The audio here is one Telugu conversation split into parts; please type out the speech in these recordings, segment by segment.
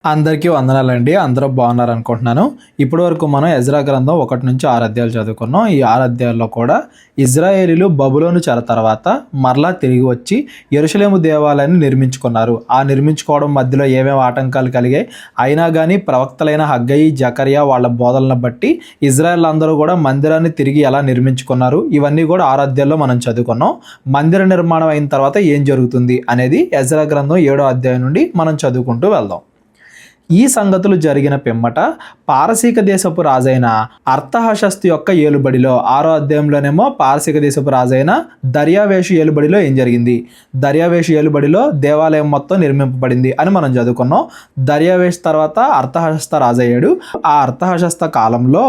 అందరికీ వందనాలండి. అందరూ బాగున్నారు అనుకుంటున్నాను. ఇప్పటి వరకు మనం ఎజ్రా గ్రంథం 1 నుంచి 6 అధ్యాయాలు చదువుకున్నాం. ఈ 6 అధ్యాయాల్లో కూడా ఇజ్రాయేలీలు బబులోను చెర తర్వాత మరలా తిరిగి వచ్చి యెరూషలేము దేవాలయాన్ని నిర్మించుకున్నారు. ఆ నిర్మించుకోవడం మధ్యలో ఏమేమి ఆటంకాలు కలిగాయి, అయినా కానీ ప్రవక్తలైన హగ్గయి, జకర్యా వాళ్ళ బోధనలను బట్టి ఇజ్రాయేల్ అందరూ కూడా మందిరాన్ని తిరిగి ఎలా నిర్మించుకున్నారు, ఇవన్నీ కూడా 6 అధ్యాయాల్లో మనం చదువుకున్నాం. మందిర నిర్మాణం అయిన తర్వాత ఏం జరుగుతుంది అనేది ఎజ్రా గ్రంథం 7వ అధ్యాయం నుండి మనం చదువుకుంటూ వెళ్దాం. ఈ సంగతులు జరిగిన పిమ్మట పారసీక దేశపు రాజైన అర్తహషస్తు యొక్క ఏలుబడిలో 6వ అధ్యాయంలోనేమో పారసీక దేశపు రాజైన దర్యావేషు ఏలుబడిలో ఏం జరిగింది, దర్యావేషు ఏలుబడిలో దేవాలయం మొత్తం నిర్మింపబడింది అని మనం చదువుకున్నాం. దర్యావేష్ తర్వాత అర్తహషస్త రాజయ్యాడు. ఆ అర్తహషస్త కాలంలో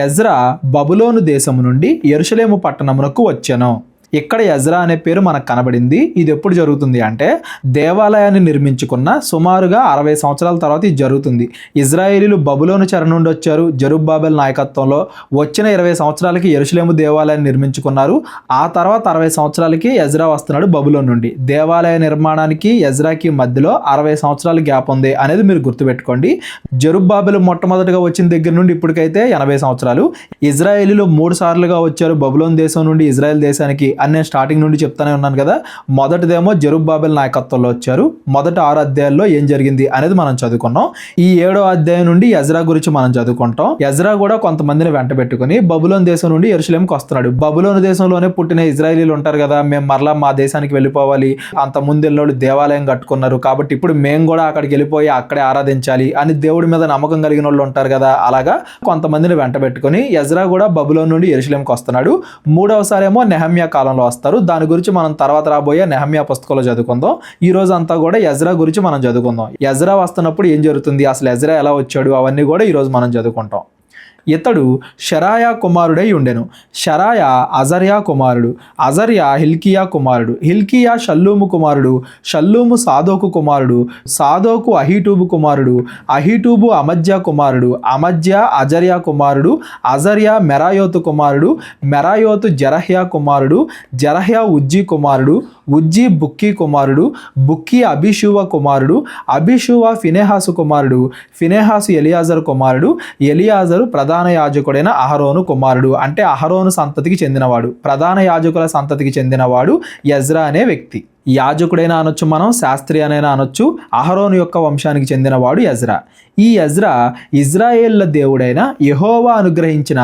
ఎజ్రా బబులోను దేశము నుండి యెరూషలేము పట్టణమునకు వచ్చెను. ఇక్కడ ఎజ్రా అనే పేరు మనకు కనబడింది. ఇది ఎప్పుడు జరుగుతుంది అంటే దేవాలయాన్ని నిర్మించుకున్న సుమారుగా 60 సంవత్సరాల తర్వాత ఇది జరుగుతుంది. ఇజ్రాయేలీలు బబులోను చెర నుండి వచ్చారు. జెరుబ్బాబెల్ నాయకత్వంలో వచ్చిన 20 సంవత్సరాలకి యెరూషలేము దేవాలయాన్ని నిర్మించుకున్నారు. ఆ తర్వాత 60 సంవత్సరాలకి ఎజ్రా వస్తున్నాడు బబులోను నుండి. దేవాలయ నిర్మాణానికి ఎజ్రాకి మధ్యలో 60 సంవత్సరాల గ్యాప్ ఉంది అనేది మీరు గుర్తుపెట్టుకోండి. జెరుబ్బాబెల్ మొట్టమొదటిగా వచ్చిన దగ్గర నుండి ఇప్పటికైతే 80 సంవత్సరాలు. ఇజ్రాయేలీలు 3 సార్లుగా వచ్చారు బబులోను దేశం నుండి ఇజ్రాయెల్ దేశానికి అని నేను స్టార్టింగ్ నుండి చెప్తానే ఉన్నాను కదా. మొదటిదేమో జెరుబ్బాబెల్ నాయకత్వంలో వచ్చారు. మొదటి 6 అధ్యాయాల్లో ఏం జరిగింది అనేది మనం చదువుకున్నాం. ఈ 7వ అధ్యాయం నుండి ఎజ్రా గురించి మనం చదువుకుంటాం. ఎజ్రా కూడా కొంతమందిని వెంట పెట్టుకుని బబులోను దేశం నుండి యెరూషలేముకి వస్తున్నాడు. బబులోను దేశంలోనే పుట్టిన ఇజ్రాయేలీలు ఉంటారు కదా, మేము మరలా మా దేశానికి వెళ్ళిపోవాలి, అంత ముందు వెళ్ళినోళ్ళు దేవాలయం కట్టుకున్నారు కాబట్టి ఇప్పుడు మేము కూడా అక్కడికి వెళ్ళిపోయి అక్కడే ఆరాధించాలి అని దేవుడి మీద నమ్మకం కలిగిన వాళ్ళు ఉంటారు కదా. అలాగా కొంతమందిని వెంట పెట్టుకుని ఎజ్రా కూడా బబులోను నుండి యెరూషలేముకి వస్తున్నాడు. 3వసారి ఏమో నెహమ్యా కాలంలో వస్తారు. దాని గురించి మనం తర్వాత రాబోయే నెహమ్యా పుస్తకంలో చదువుకుందాం. ఈ రోజు అంతా కూడా ఎజ్రా గురించి మనం చదువుకుందాం. ఎజ్రా వస్తున్నప్పుడు ఏం జరుగుతుంది, అసలు ఎజ్రా ఎలా వచ్చాడు, అవన్నీ కూడా ఈరోజు మనం చదువుకుంటాం. ఇతడు షరాయా కుమారుడై ఉండెను. షరాయా అజర్యా కుమారుడు, అజర్యా హిల్కియా కుమారుడు, హిల్కియా షల్లూము కుమారుడు, షల్లూము సాదోకు కుమారుడు, సాదోకు అహీటూబు కుమారుడు, అహీటూబు అమజ్యా కుమారుడు, అమజ్యా అజర్యా కుమారుడు, అజర్యా మెరాయోతు కుమారుడు, మెరాయోతు జరహ్యా కుమారుడు, జరహ్యా ఉజ్జీ కుమారుడు, ఉజ్జీ బుక్కీ కుమారుడు, బుక్కీ అబిషూవ కుమారుడు, అబిషూవ ఫినెహాసు కుమారుడు, ఫినెహాసు ఎలియాజరు కుమారుడు, ఎలియాజరు ప్రధాన యాజకుడైన అహరోను కుమారుడు. అంటే అహరోను సంతతికి చెందినవాడు, ప్రధాన యాజకుల సంతతికి చెందినవాడు ఎజ్రా అనే వ్యక్తి. యాజకుడైనా అనొచ్చు, మనం శాస్త్రి అనైనా అనొచ్చు. అహరోను యొక్క వంశానికి చెందినవాడు ఎజ్రా. ఈ ఎజ్రా ఇజ్రాయేళ్ల దేవుడైన యెహోవా అనుగ్రహించిన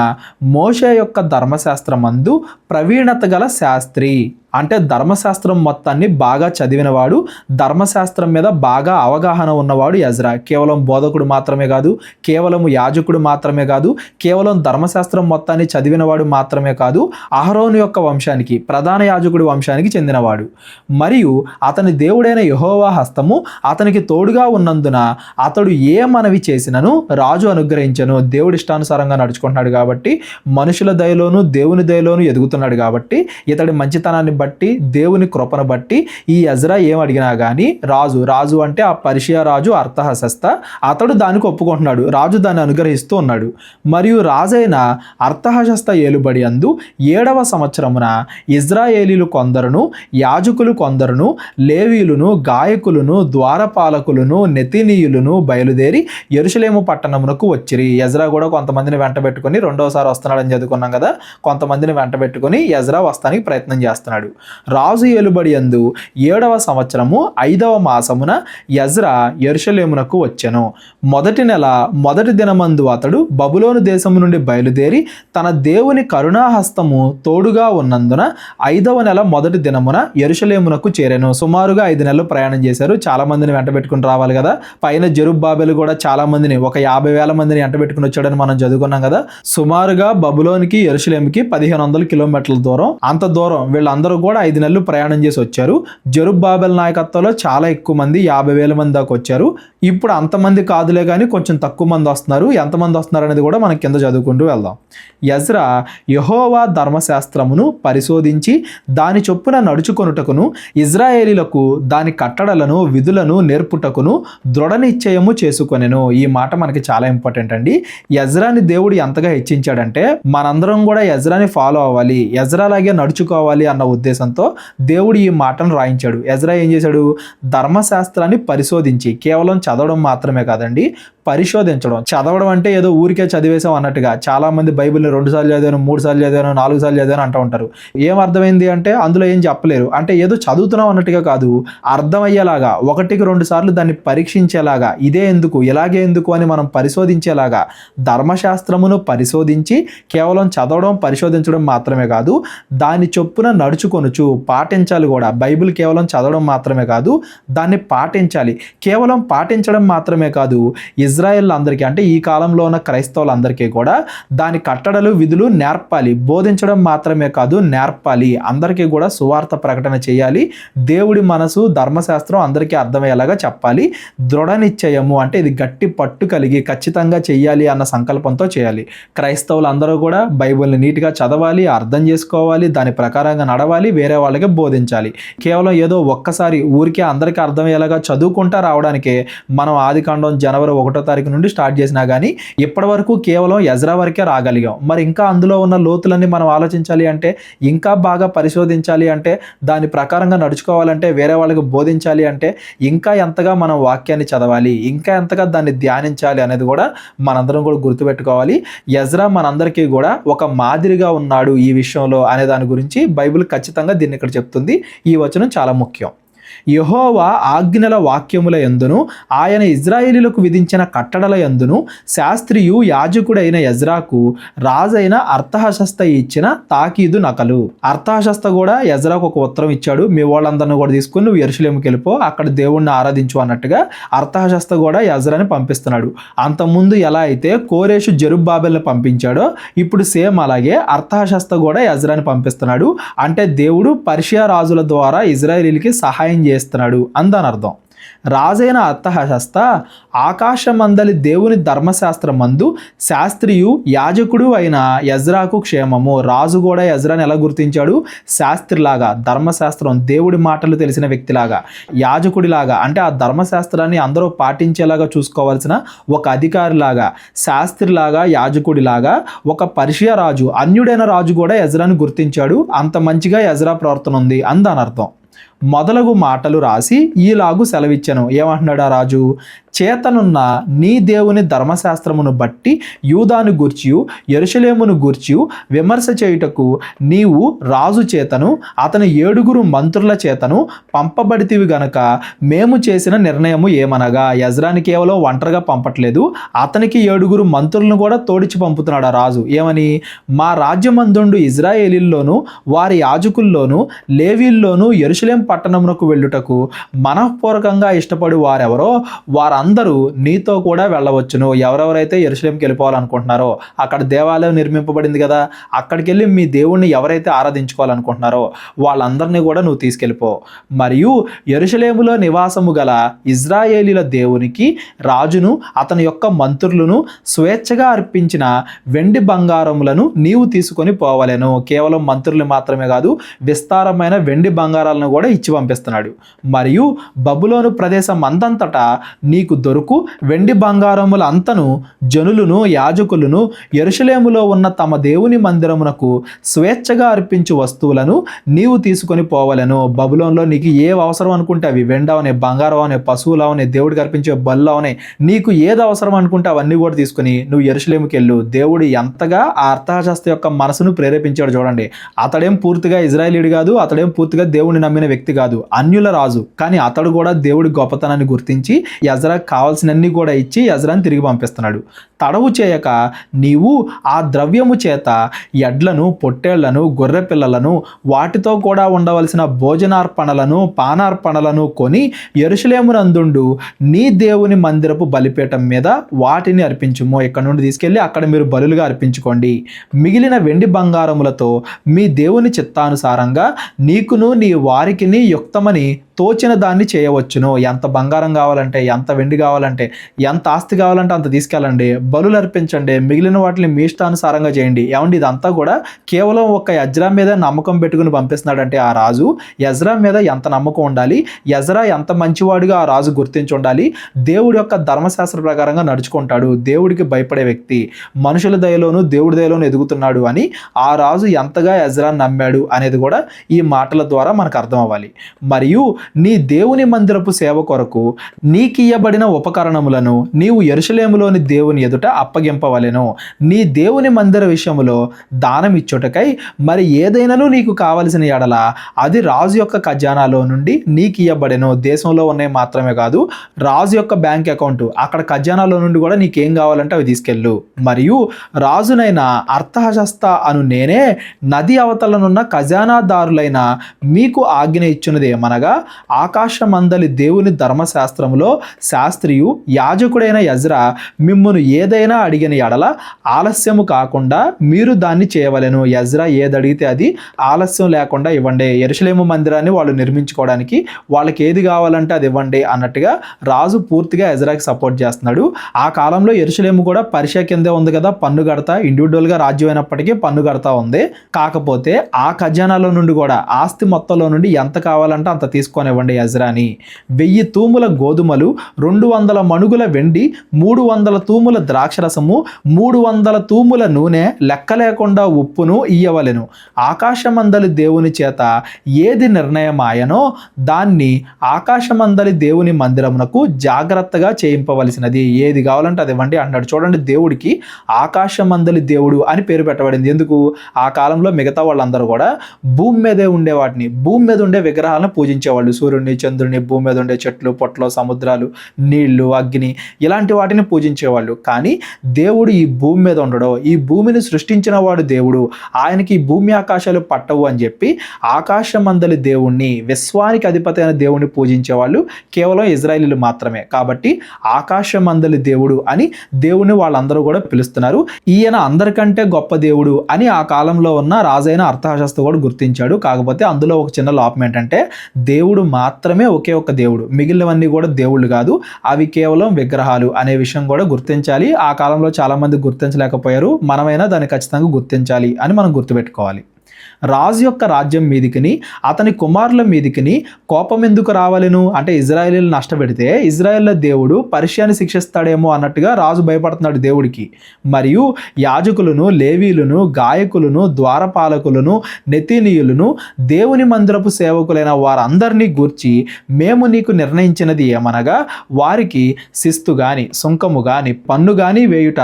మోషే యొక్క ధర్మశాస్త్రమందు ప్రవీణత గల శాస్త్రి. అంటే ధర్మశాస్త్రం మొత్తాన్ని బాగా చదివినవాడు, ధర్మశాస్త్రం మీద బాగా అవగాహన ఉన్నవాడు ఎజ్రా. కేవలం బోధకుడు మాత్రమే కాదు, కేవలం యాజకుడు మాత్రమే కాదు, కేవలం ధర్మశాస్త్రం మొత్తాన్ని చదివినవాడు మాత్రమే కాదు, అహరోను యొక్క వంశానికి, ప్రధాన యాజకుడి వంశానికి చెందినవాడు. మరియు అతని దేవుడైన యెహోవా హస్తము అతనికి తోడుగా ఉన్నందున అతడు ఏ మనవి చేసినను రాజు అనుగ్రహించను. దేవుడి ఇష్టానుసారంగా నడుచుకుంటున్నాడు కాబట్టి, మనుషుల దయలోను దేవుని దయలోను ఎదుగుతున్నాడు కాబట్టి, ఇతడి మంచితనాన్ని బట్టి, దేవుని కృపను బట్టి ఈ ఎజ్రా ఏం అడిగినా కానీ రాజు అంటే ఆ పర్షియా రాజు అర్తహషస్త, అతడు దానికి ఒప్పుకుంటున్నాడు. రాజు దాన్ని అనుగ్రహిస్తూ ఉన్నాడు. మరియు రాజైన అర్తహషస్త ఏలుబడి అందు 7వ సంవత్సరమున ఇజ్రాయేలీలు కొందరును, యాజకులు కొందరును, లేవీలును, గాయకులను, ద్వారపాలకులను, నెతినీయులను బయలుదేరి యెరూషలేము పట్టణమునకు వచ్చిరి. ఎజ్రా కూడా కొంతమందిని వెంట పెట్టుకుని, 2వసారి వస్తున్నాడని చదువుకున్నాం కదా, కొంతమందిని వెంట పెట్టుకుని ఎజ్రా వస్తానికి ప్రయత్నం చేస్తున్నాడు. రాజు ఏలుబడి యందు 7వ సంవత్సరము 5వ మాసమున ఎజ్రా యెరూషలేమునకు వచ్చెను. మొదటి నెల మొదటి దినమందు అతడు బబులోను దేశము నుండి బయలుదేరి తన దేవుని కరుణాహస్తము తోడుగా ఉన్నందున 5వ నెల మొదటి దినమున యెరూషలేమునకు చేరెను. సుమారుగా 5 నెలలు ప్రయాణం చేశారు. చాలా మందిని వెంట పెట్టుకుని రావాలి కదా. పైన జెరుబ్బాబెలు కూడా చాలా మందిని, ఒక 50,000 మందిని వెంట పెట్టుకుని వచ్చాడని మనం చదువుకున్నాం కదా. సుమారుగా బబులోనికి యెరూషలేముకి 1500 కిలోమీటర్ల దూరం. అంత దూరం వీళ్ళందరూ కూడా 5 నెలలు ప్రయాణం చేసి వచ్చారు. జెరుబ్బాబెల్ నాయకత్వంలో చాలా ఎక్కువ మంది, 50,000 మంది దాకా వచ్చారు. ఇప్పుడు అంతమంది కాదులే కానీ కొంచెం తక్కువ మంది వస్తున్నారు. ఎంతమంది వస్తున్నారు అనేది కూడా మనం కింద చదువుకుంటూ వెళ్దాం. ఎజ్రా యెహోవా ధర్మశాస్త్రమును పరిశోధించి దాని చొప్పున నడుచుకొనుటకును, ఇజ్రాయేలీలకు దాని కట్టడలను విధులను నేర్పుటకును దృఢ నిశ్చయము చేసుకొనెను. ఈ మాట మనకి చాలా ఇంపార్టెంట్ అండి. ఎజ్రాని దేవుడు ఎంతగా హెచ్చించాడంటే మనందరం కూడా ఎజ్రాని ఫాలో అవ్వాలి, ఎజ్రాలాగే నడుచుకోవాలి అన్న ఉద్దేశం ఉద్దేశంతో దేవుడు ఈ మాటను రాయించాడు. ఎజ్రా ఏం చేశాడు? ధర్మశాస్త్రాన్ని పరిశోధించి, కేవలం చదవడం మాత్రమే కాదండి, పరిశోధించడం. చదవడం అంటే ఏదో ఊరికే చదివేశాం అన్నట్టుగా. చాలామంది బైబిల్ని 2 సార్లు చదివాను, 3 సార్లు చదివాను, 4 సార్లు చదివాను అంటూ ఉంటారు. ఏం అర్థమైంది అంటే అందులో ఏం చెప్పలేరు. అంటే ఏదో చదువుతున్నాం అన్నట్టుగా కాదు, అర్థమయ్యేలాగా 1కి 2 సార్లు దాన్ని పరీక్షించేలాగా, ఇదే ఎందుకు, ఇలాగే ఎందుకు అని మనం పరిశోధించేలాగా ధర్మశాస్త్రమును పరిశోధించి, కేవలం చదవడం పరిశోధించడం మాత్రమే కాదు, దాని చొప్పున నడుచుకొనుచు పాటించాలి కూడా. బైబిల్ కేవలం చదవడం మాత్రమే కాదు, దాన్ని పాటించాలి. కేవలం పాటించడం మాత్రమే కాదు, ఇజ్రాయెల్ అందరికీ, అంటే ఈ కాలంలో ఉన్న క్రైస్తవులందరికీ కూడా దాని కట్టడలు విధులు నేర్పాలి. బోధించడం మాత్రమే కాదు, నేర్పాలి. అందరికీ కూడా సువార్త ప్రకటన చేయాలి. దేవుడి మనసు, ధర్మశాస్త్రం అందరికీ అర్థమయ్యేలాగా చెప్పాలి. దృఢ నిశ్చయము అంటే ఇది గట్టి పట్టు కలిగి ఖచ్చితంగా చెయ్యాలి అన్న సంకల్పంతో చేయాలి. క్రైస్తవులు అందరూ కూడా బైబిల్ని నీట్గా చదవాలి, అర్థం చేసుకోవాలి, దాని ప్రకారంగా నడవాలి, వేరే వాళ్ళకి బోధించాలి. కేవలం ఏదో ఒక్కసారి ఊరికే అందరికీ అర్థమయ్యేలాగా చదువుకుంటా రావడానికే మనం ఆదికాండం జనవరి 1వ తారీఖు నుండి స్టార్ట్ చేసినా కానీ ఇప్పటి వరకు కేవలం ఎజ్రా వరకే రాగలిగాం. మరి ఇంకా అందులో ఉన్న లోతులన్నీ మనం ఆలోచించాలి అంటే, ఇంకా బాగా పరిశోధించాలి అంటే, దాని ప్రకారంగా నడుచుకోవాలంటే, వేరే వాళ్ళకి బోధించాలి అంటే, ఇంకా ఎంతగా మనం వాక్యాన్ని చదవాలి, ఇంకా ఎంతగా దాన్ని ధ్యానించాలి అనేది కూడా మనందరం కూడా గుర్తుపెట్టుకోవాలి. ఎజ్రా మనందరికీ కూడా ఒక మాదిరిగా ఉన్నాడు ఈ విషయంలో అనే దాని గురించి బైబిల్ ఖచ్చితంగా దీన్ని ఇక్కడ చెప్తుంది. ఈ వచనం చాలా ముఖ్యం. యెహోవా ఆజ్ఞల వాక్యముల యందును ఆయన ఇజ్రాయేలీలకు విధించిన కట్టడల యందును శాస్త్రియు యాజకుడైన ఎజ్రాకు రాజైన అర్తహషస్త ఇచ్చిన తాకీదు నకలు. అర్తహషస్త కూడా ఎజ్రాకు ఒక ఉత్తరం ఇచ్చాడు, మీ వాళ్ళందరినీ కూడా తీసుకుని నువ్వు యెరూషలేముకి వెళ్ళిపో, అక్కడ దేవుణ్ణి ఆరాధించు అన్నట్టుగా అర్తహషస్త కూడా ఎజ్రాని పంపిస్తున్నాడు. అంతకుముందు ఎలా అయితే కోరేషు జెరుబ్బాబెల్ని పంపించాడో ఇప్పుడు సేమ్ అలాగే అర్తహషస్త కూడా ఎజ్రాని పంపిస్తున్నాడు. అంటే దేవుడు పర్షియా రాజుల ద్వారా ఇజ్రాయేలీలకి సహాయం చేస్తున్నాడు అందని అర్థం. రాజైన అర్తహషస్త ఆకాశమందలి దేవుని ధర్మశాస్త్రమందు శాస్త్రియు యాజకుడు అయిన ఎజ్రాకు క్షేమము. రాజు కూడా ఎజ్రాని ఎలా గుర్తించాడు? శాస్త్రిలాగా, ధర్మశాస్త్రం దేవుడి మాటలు తెలిసిన వ్యక్తిలాగా, యాజకుడిలాగా, అంటే ఆ ధర్మశాస్త్రాన్ని అందరూ పాటించేలాగా చూసుకోవాల్సిన ఒక అధికారిలాగా, శాస్త్రిలాగా, యాజకుడిలాగా, ఒక పర్షియా రాజు, అన్యుడైన రాజు కూడా ఎజ్రాని గుర్తించాడు. అంత మంచిగా ఎజ్రా ప్రవర్తన ఉంది అందని అర్థం. మొదలగు మాటలు రాసి ఈలాగు సెలవిచ్చెను. ఏమంటున్నాడు ఆ రాజు? చేతనున్న నీ దేవుని ధర్మశాస్త్రమును బట్టి యూదాను గూర్చియు యెరూషలేమును గూర్చియు విమర్శ చేయుటకు నీవు రాజు చేతను అతని 7 మంత్రుల చేతను పంపబడితివి గనక మేము చేసిన నిర్ణయము ఏమనగా, ఎజ్రాని కేవలం ఒంటరిగా పంపట్లేదు, అతనికి 7 మంత్రులను కూడా తోడిచి పంపుతున్నాడు ఆ రాజు. ఏమని? మా రాజ్యమందుండు ఇజ్రాయేలీల్లోను వారి యాజకుల్లోను లేవీల్లోను యెరూషలేం పట్టణమునకు వెళ్ళుటకు మనఃపూర్వకంగా ఇష్టపడి వారెవరో వారందరూ నీతో కూడా వెళ్ళవచ్చును. ఎవరెవరైతే యెరూషలేంకి వెళ్ళిపోవాలనుకుంటున్నారో, అక్కడ దేవాలయం నిర్మింపబడింది కదా, అక్కడికి వెళ్ళి మీ దేవుణ్ణి ఎవరైతే ఆరాధించుకోవాలనుకుంటున్నారో వాళ్ళందరినీ కూడా నువ్వు తీసుకెళ్ళిపో. మరియు యెరూషలేములో నివాసము గల ఇజ్రాయేలీల దేవునికి రాజును అతని యొక్క మంత్రులను స్వేచ్ఛగా అర్పించిన వెండి బంగారములను నీవు తీసుకొని పోవలెను. కేవలం మంత్రులు మాత్రమే కాదు, విస్తారమైన వెండి బంగారాలను కూడా ఇచ్చి పంపిస్తున్నాడు. మరియు బబులోను ప్రదేశం అంతంతటా నీకు దొరుకు వెండి బంగారముల అంతను జనులను యాజకులను యెరూషలేములో ఉన్న తమ దేవుని మందిరమునకు స్వేచ్ఛగా అర్పించు వస్తువులను నీవు తీసుకొని పోవలెను. బబులోన్లో నీకు ఏ అవసరం అనుకుంటే అవి, వెండవనే, బంగారం అనే, పశువులవనే, దేవుడికి అర్పించే బల్లవనే, నీకు ఏది అవసరం అనుకుంటే అవన్నీ కూడా తీసుకుని నువ్వు యెరూషలేముకి వెళ్ళు. దేవుడు ఎంతగా ఆ అర్తహషస్త యొక్క మనసును ప్రేరేపించాడు చూడండి. అతడేం పూర్తిగా ఇజ్రాయేలీడు కాదు, అతడేం పూర్తిగా దేవుడిని నమ్మిన వ్యక్తి కాదు, అన్యుల రాజు. కానీ అతడు కూడా దేవుడి గొప్పతనాన్ని గుర్తించి ఎజ్రాకు కావాల్సినన్ని కూడా ఇచ్చి ఎజ్రాని తిరిగి పంపిస్తున్నాడు. తడవు చేయక నీవు ఆ ద్రవ్యము చేత ఎడ్లను, పొట్టేళ్లను, గొర్రె పిల్లలను, వాటితో కూడా ఉండవలసిన భోజనార్పణలను, పానార్పణలను కొని యెరూషలేమునందుండు నీ దేవుని మందిరపు బలిపీఠం మీద వాటిని అర్పించుము. ఇక్కడ నుండి తీసుకెళ్ళి అక్కడ మీరు బలులుగా అర్పించుకోండి. మిగిలిన వెండి బంగారములతో మీ దేవుని చిత్తానుసారంగా నీకును నీ వారికి అన్నిటినీ యుక్తమని తోచిన దాన్ని చేయవచ్చును. ఎంత బంగారం కావాలంటే, ఎంత వెండి కావాలంటే, ఎంత ఆస్తి కావాలంటే అంత తీసుకెళ్ళండి, బలులు అర్పించండి, మిగిలిన వాటిని మీ ఇష్టానుసారంగా చేయండి. ఏమండి, ఇదంతా కూడా కేవలం ఒక ఎజ్రా మీద నమ్మకం పెట్టుకుని పంపిస్తున్నాడంటే ఆ రాజు ఎజ్రా మీద ఎంత నమ్మకం ఉండాలి, ఎజ్రా ఎంత మంచివాడిగా ఆ రాజు గుర్తించి ఉండాలి, దేవుడి యొక్క ధర్మశాస్త్ర ప్రకారంగా నడుచుకుంటాడు, దేవుడికి భయపడే వ్యక్తి, మనుషుల దయలోను దేవుడి దయలోను ఎదుగుతున్నాడు అని ఆ రాజు ఎంతగా ఎజ్రాని నమ్మాడు అనేది కూడా ఈ మాటల ద్వారా మనకు అర్థం అవ్వాలి. మరియు నీ దేవుని మందిరపు సేవ కొరకు నీకియ్యబడిన ఉపకరణములను నీవు యెరూషలేములోని దేవుని ఎదుట అప్పగింపవలెను. నీ దేవుని మందిర విషయములో దానం ఇచ్చుటకై మరి ఏదైనాను నీకు కావలసిన ఎడల అది రాజు యొక్క ఖజానాలో నుండి నీకియ్యబడెను. దేశంలో ఉన్నవి మాత్రమే కాదు, రాజు యొక్క బ్యాంక్ అకౌంట్, అక్కడ ఖజానాలో నుండి కూడా నీకేం కావాలంటే అవి తీసుకెళ్ళు. మరియు రాజునైన అర్థహశస్త అను నేనే నది అవతలనున్న ఖజానాదారులైన మీకు ఆజ్ఞ ఇచ్చున్నది ఏమనగా, ఆకాశమందలి దేవుని ధర్మశాస్త్రములో శాస్త్రియు యాజకుడైన ఎజ్రా మిమ్మును ఏదైనా అడిగిన ఎడల ఆలస్యము కాకుండా మీరు దాన్ని చేయవలెను. ఎజ్రా ఏది అడిగితే అది ఆలస్యం లేకుండా ఇవ్వండి. యెరూషలేము మందిరాన్ని వాళ్ళు నిర్మించుకోవడానికి వాళ్ళకి ఏది కావాలంటే అది ఇవ్వండి అన్నట్టుగా రాజు పూర్తిగా ఎజ్రాకి సపోర్ట్ చేస్తున్నాడు. ఆ కాలంలో యెరూషలేము కూడా పర్షియా కిందే ఉంది కదా, పన్ను కడతా, ఇండివిజువల్గా రాజ్యం అయినప్పటికీ పన్ను కడతా ఉంది. కాకపోతే ఆ ఖజానాలో నుండి కూడా ఆస్తి మొత్తంలో నుండి ఎంత కావాలంటే అంత తీసుకొనివ్వండి ఎజ్రాని. 1000 తూముల గోధుమలు, 200 మణుగుల వెండి, 300 తూముల ద్రాక్షరసము, 300 తూముల నూనె, లెక్క లేకుండా ఉప్పును ఇయ్యవలెను. ఆకాశమందలి దేవుని చేత ఏది నిర్ణయమాయనో దాన్ని ఆకాశమందలి దేవుని మందిరమునకు జాగ్రత్తగా చేయింపవలసినది. ఏది కావాలంటే అది ఇవ్వండి అన్నాడు. చూడండి, దేవుడికి ఆకాశమందలి దేవుడు అని పేరు పెట్టబడింది. ఎందుకు? ఆ కాలంలో మిగతా వాళ్ళందరూ కూడా భూమి మీదే ఉండే వాటిని, భూమి మీద ఉండే విగ్రహాలను పూజించేవాళ్ళు. సూర్యుడిని, చంద్రుడిని, భూమి మీద ఉండే చెట్లు, పొట్లు, సముద్రాలు, నీళ్లు, అగ్ని, ఇలాంటి వాటిని పూజించేవాళ్ళు. కానీ దేవుడు ఈ భూమి మీద ఉండడు, ఈ భూమిని సృష్టించిన వాడు దేవుడు, ఆయనకి ఈ భూమి ఆకాశాలు పట్టవు అని చెప్పి ఆకాశమందలి దేవుణ్ణి, విశ్వానికి అధిపతి అయిన దేవుణ్ణి పూజించేవాళ్ళు కేవలం ఇజ్రాయేలీలు మాత్రమే. కాబట్టి ఆకాశమందలి దేవుడు అని దేవుణ్ణి వాళ్ళందరూ కూడా పిలుస్తున్నారు. ఈయన అందరికంటే గొప్ప దేవుడు అని ఆ కాలంలో ఉన్న రాజైన అర్థహశస్త కూడా గుర్తించాడు. కాకపోతే అందులో ఒక చిన్న లోపం ఏంటంటే, దేవుడు మాత్రమే ఒకే ఒక్క దేవుడు, మిగిలినవన్నీ కూడా దేవుళ్ళు కాదు, అవి కేవలం విగ్రహాలు అనే విషయం కూడా గుర్తించాలి. ఆ కాలంలో చాలా మంది గుర్తించలేకపోయారు, మనమైనా దాన్ని ఖచ్చితంగా గుర్తించాలి అని మనం గుర్తుపెట్టుకోవాలి. రాజు యొక్క రాజ్యం మీదికిని అతని కుమారుల మీదికిని కోపం ఎందుకు రావాలను అంటే, ఇజ్రాయేలీలు నష్టపెడితే ఇజ్రాయేళ్ల దేవుడు పర్షియాని శిక్షిస్తాడేమో అన్నట్టుగా రాజు భయపడుతున్నాడు దేవుడికి. మరియు యాజకులను, లేవీలను, గాయకులను, ద్వారపాలకులను, నెతీనీయులను, దేవుని మందిరపు సేవకులైన వారందరినీ గూర్చి మేము నీకు నిర్ణయించినది ఏమనగా, వారికి శిస్తు గాని, సుంకము గాని, పన్ను గాని వేయుట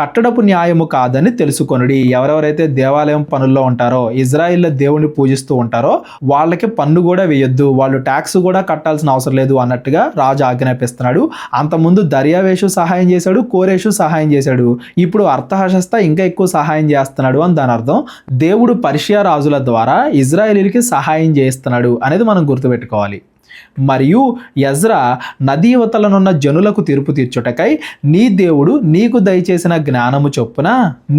కట్టడపు న్యాయము కాదని తెలుసుకొనుడి. ఎవరెవరైతే దేవాలయం పనుల్లో ఉంటారో, ఇజ్రాయిల్ దేవుని పూజిస్తూ ఉంటారో వాళ్ళకి పన్ను కూడా వేయొద్దు, వాళ్ళు ట్యాక్స్ కూడా కట్టాల్సిన అవసరం లేదు అన్నట్టుగా రాజు ఆజ్ఞాపిస్తున్నాడు. అంతకుముందు దర్యావేషు సహాయం చేశాడు, కోరేషు సహాయం చేశాడు, ఇప్పుడు అర్థహశస్త ఇంకా ఎక్కువ సహాయం చేస్తున్నాడు అని దాని అర్థం. దేవుడు పర్షియా రాజుల ద్వారా ఇజ్రాయేలీలకి సహాయం చేస్తున్నాడు అనేది మనం గుర్తుపెట్టుకోవాలి. మరియు ఎజ్రా నదీ అవతలనున్న జనులకు తీర్పు తీర్చుటకై నీ దేవుడు నీకు దయచేసిన జ్ఞానము చొప్పున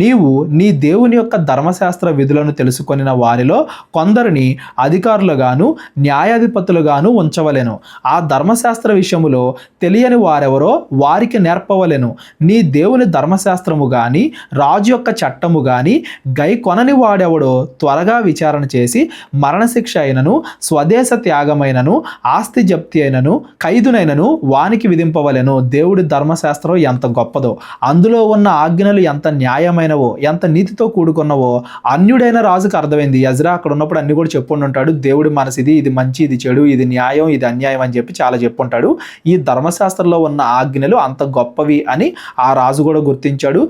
నీవు నీ దేవుని యొక్క ధర్మశాస్త్ర విధులను తెలుసుకొనిన వారిలో కొందరిని అధికారులుగాను న్యాయాధిపతులుగాను ఉంచవలెను. ఆ ధర్మశాస్త్ర విషయములో తెలియని వారెవరో వారికి నేర్పవలెను. నీ దేవుని ధర్మశాస్త్రము గాని రాజు యొక్క చట్టము గాని గై కొనని వాడెవడో త్వరగా విచారణ చేసి మరణశిక్ష అయినను, స్వదేశ త్యాగమైనను, ఆస్తి జప్తి అయినను, ఖైదునైనను వానికి విధింపవలెను. దేవుడి ధర్మశాస్త్రం ఎంత గొప్పదో, అందులో ఉన్న ఆజ్ఞలు ఎంత న్యాయమైనవో, ఎంత నీతితో కూడుకున్నవో అన్యుడైన రాజుకు అర్థమైంది. ఎజ్రా అక్కడ ఉన్నప్పుడు అన్ని కూడా చెప్పుంటాడు, దేవుడి మనసు ఇది, ఇది మంచి, ఇది చెడు, ఇది న్యాయం, ఇది అన్యాయం అని చెప్పి చాలా చెప్పుంటాడు. ఈ ధర్మశాస్త్రంలో ఉన్న ఆజ్ఞలు అంత గొప్పవి అని ఆ రాజు కూడా గుర్తించాడు.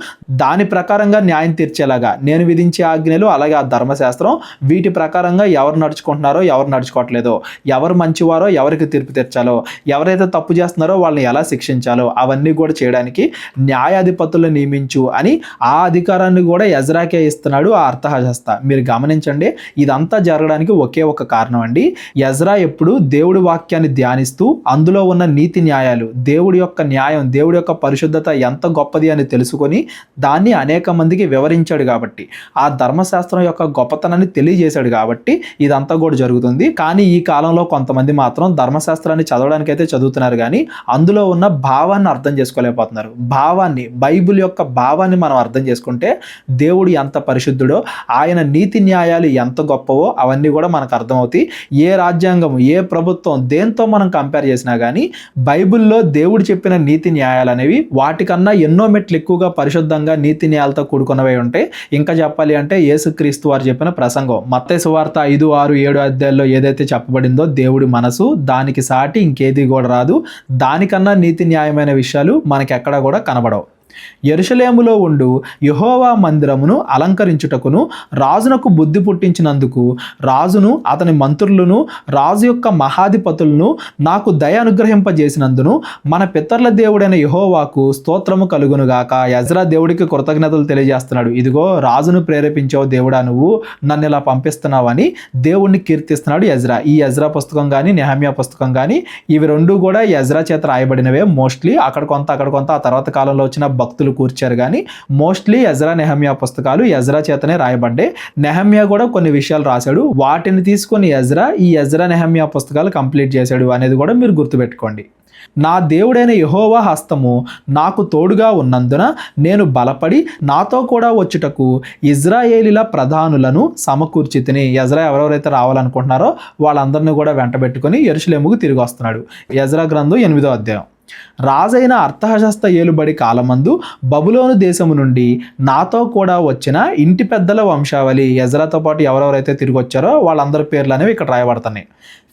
దాని ప్రకారంగా న్యాయం తీర్చేలాగా నేను విధించే ఆజ్ఞలు, అలాగే ఆ ధర్మశాస్త్రం, వీటి ప్రకారంగా ఎవరు నడుచుకుంటున్నారో ఎవరు నడుచుకోవట్లేదో, ఎవరు మంచివారో చేస్తున్నారో ఎవరికి తీర్పు తీర్చాలో, ఎవరైతే తప్పు చేస్తున్నారో వాళ్ళని ఎలా శిక్షించాలో అవన్నీ కూడా చేయడానికి న్యాయాధిపతులను నియమించు అని ఆ అధికారాన్ని కూడా ఎజ్రాకే ఇస్తున్నాడు ఆ అర్థహశస్త. మీరు గమనించండి, ఇదంతా జరగడానికి ఒకే ఒక కారణం అండి. ఎజ్రా ఎప్పుడు దేవుడి వాక్యాన్ని ధ్యానిస్తూ అందులో ఉన్న నీతి న్యాయాలు, దేవుడి యొక్క న్యాయం, దేవుడి యొక్క పరిశుద్ధత ఎంత గొప్పది అని తెలుసుకొని దాన్ని అనేక మందికి వివరించాడు కాబట్టి, ఆ ధర్మశాస్త్రం యొక్క గొప్పతనాన్ని తెలియజేశాడు కాబట్టి ఇదంతా కూడా జరుగుతుంది. కానీ ఈ కాలంలో కొంతమంది మాత్రం ధర్మశాస్త్రాన్ని చదవడానికి అయితే చదువుతున్నారు కానీ అందులో ఉన్న భావాన్ని అర్థం చేసుకోలేకపోతున్నారు. బైబిల్ యొక్క భావాన్ని మనం అర్థం చేసుకుంటే దేవుడు ఎంత పరిశుద్ధుడో, ఆయన నీతి న్యాయాలు ఎంత గొప్పవో అవన్నీ కూడా మనకు అర్థమవుతాయి. ఏ రాజ్యాంగం, ఏ ప్రభుత్వం దేంతో మనం కంపేర్ చేసినా కానీ బైబిల్లో దేవుడు చెప్పిన నీతి న్యాయాలు అనేవి వాటికన్నా ఎన్నో మెట్లు ఎక్కువగా పరిశుద్ధంగా నీతి న్యాయాలతో కూడుకున్నవే ఉంటాయి. ఇంకా చెప్పాలి అంటే యేసుక్రీస్తు వారు చెప్పిన ప్రసంగం మత్తయి సువార్త 5, 6, 7 అధ్యాయాల్లో ఏదైతే చెప్పబడిందో దేవుడి మనసు, దానికి సాటి ఇంకేది కూడా రాదు. దానికన్నా నీతి న్యాయమైన విషయాలు మనకి ఎక్కడా కూడా కనబడవు. యెరూషలేములో ఉండు యెహోవా మందిరమును అలంకరించుటకును రాజునకు బుద్ధి పుట్టించినందుకు రాజును అతని మంత్రులను రాజు యొక్క మహాధిపతులను నాకు దయ అనుగ్రహింపజేసినందును మన పితరుల దేవుడైన యెహోవాకు స్తోత్రము కలుగునుగాక. ఎజ్రా దేవుడికి కృతజ్ఞతలు తెలియజేస్తున్నాడు. ఇదిగో రాజును ప్రేరేపించావు దేవుడా, నువ్వు నన్ను ఇలా పంపిస్తున్నావు అని దేవుణ్ణి కీర్తిస్తున్నాడు ఎజ్రా. ఈ ఎజ్రా పుస్తకం కానీ నెహమ్యా పుస్తకం కానీ ఇవి రెండు కూడా ఎజ్రా చేత రాయబడినవే. మోస్ట్లీ అక్కడ కొంత ఆ తర్వాత కాలంలో వచ్చిన భక్తులు కూర్చారు కానీ మోస్ట్లీ ఎజ్రా నెహమ్యా పుస్తకాలు ఎజ్రా చేతనే రాయబడ్డాయి. నెహమ్యా కూడా కొన్ని విషయాలు రాశాడు, వాటిని తీసుకొని ఈ ఎజ్రా నెహమ్యా పుస్తకాలు కంప్లీట్ చేశాడు అనేది కూడా మీరు గుర్తుపెట్టుకోండి. నా దేవుడైన యెహోవా హస్తము నాకు తోడుగా ఉన్నందున నేను బలపడి నాతో కూడా వచ్చుటకు ఇజ్రాయేలీల ప్రధానులను సమకూర్చితిని. ఎజ్రా ఎవరెవరైతే రావాలనుకుంటున్నారో వాళ్ళందరినీ కూడా వెంటబెట్టుకొని యెరూషలేముకు తిరిగి వస్తున్నాడు. ఎజ్రా గ్రంథం 8వ అధ్యాయం. రాజైన అర్థహశస్త ఏలుబడి కాలమందు బబులోను దేశము నుండి నాతో కూడా వచ్చిన ఇంటి పెద్దల వంశావళి, ఎజ్రాతో పాటు ఎవరెవరైతే తిరిగి వచ్చారో వాళ్ళందరి పేర్లు అనేవి ఇక్కడ రాయబడుతున్నాయి.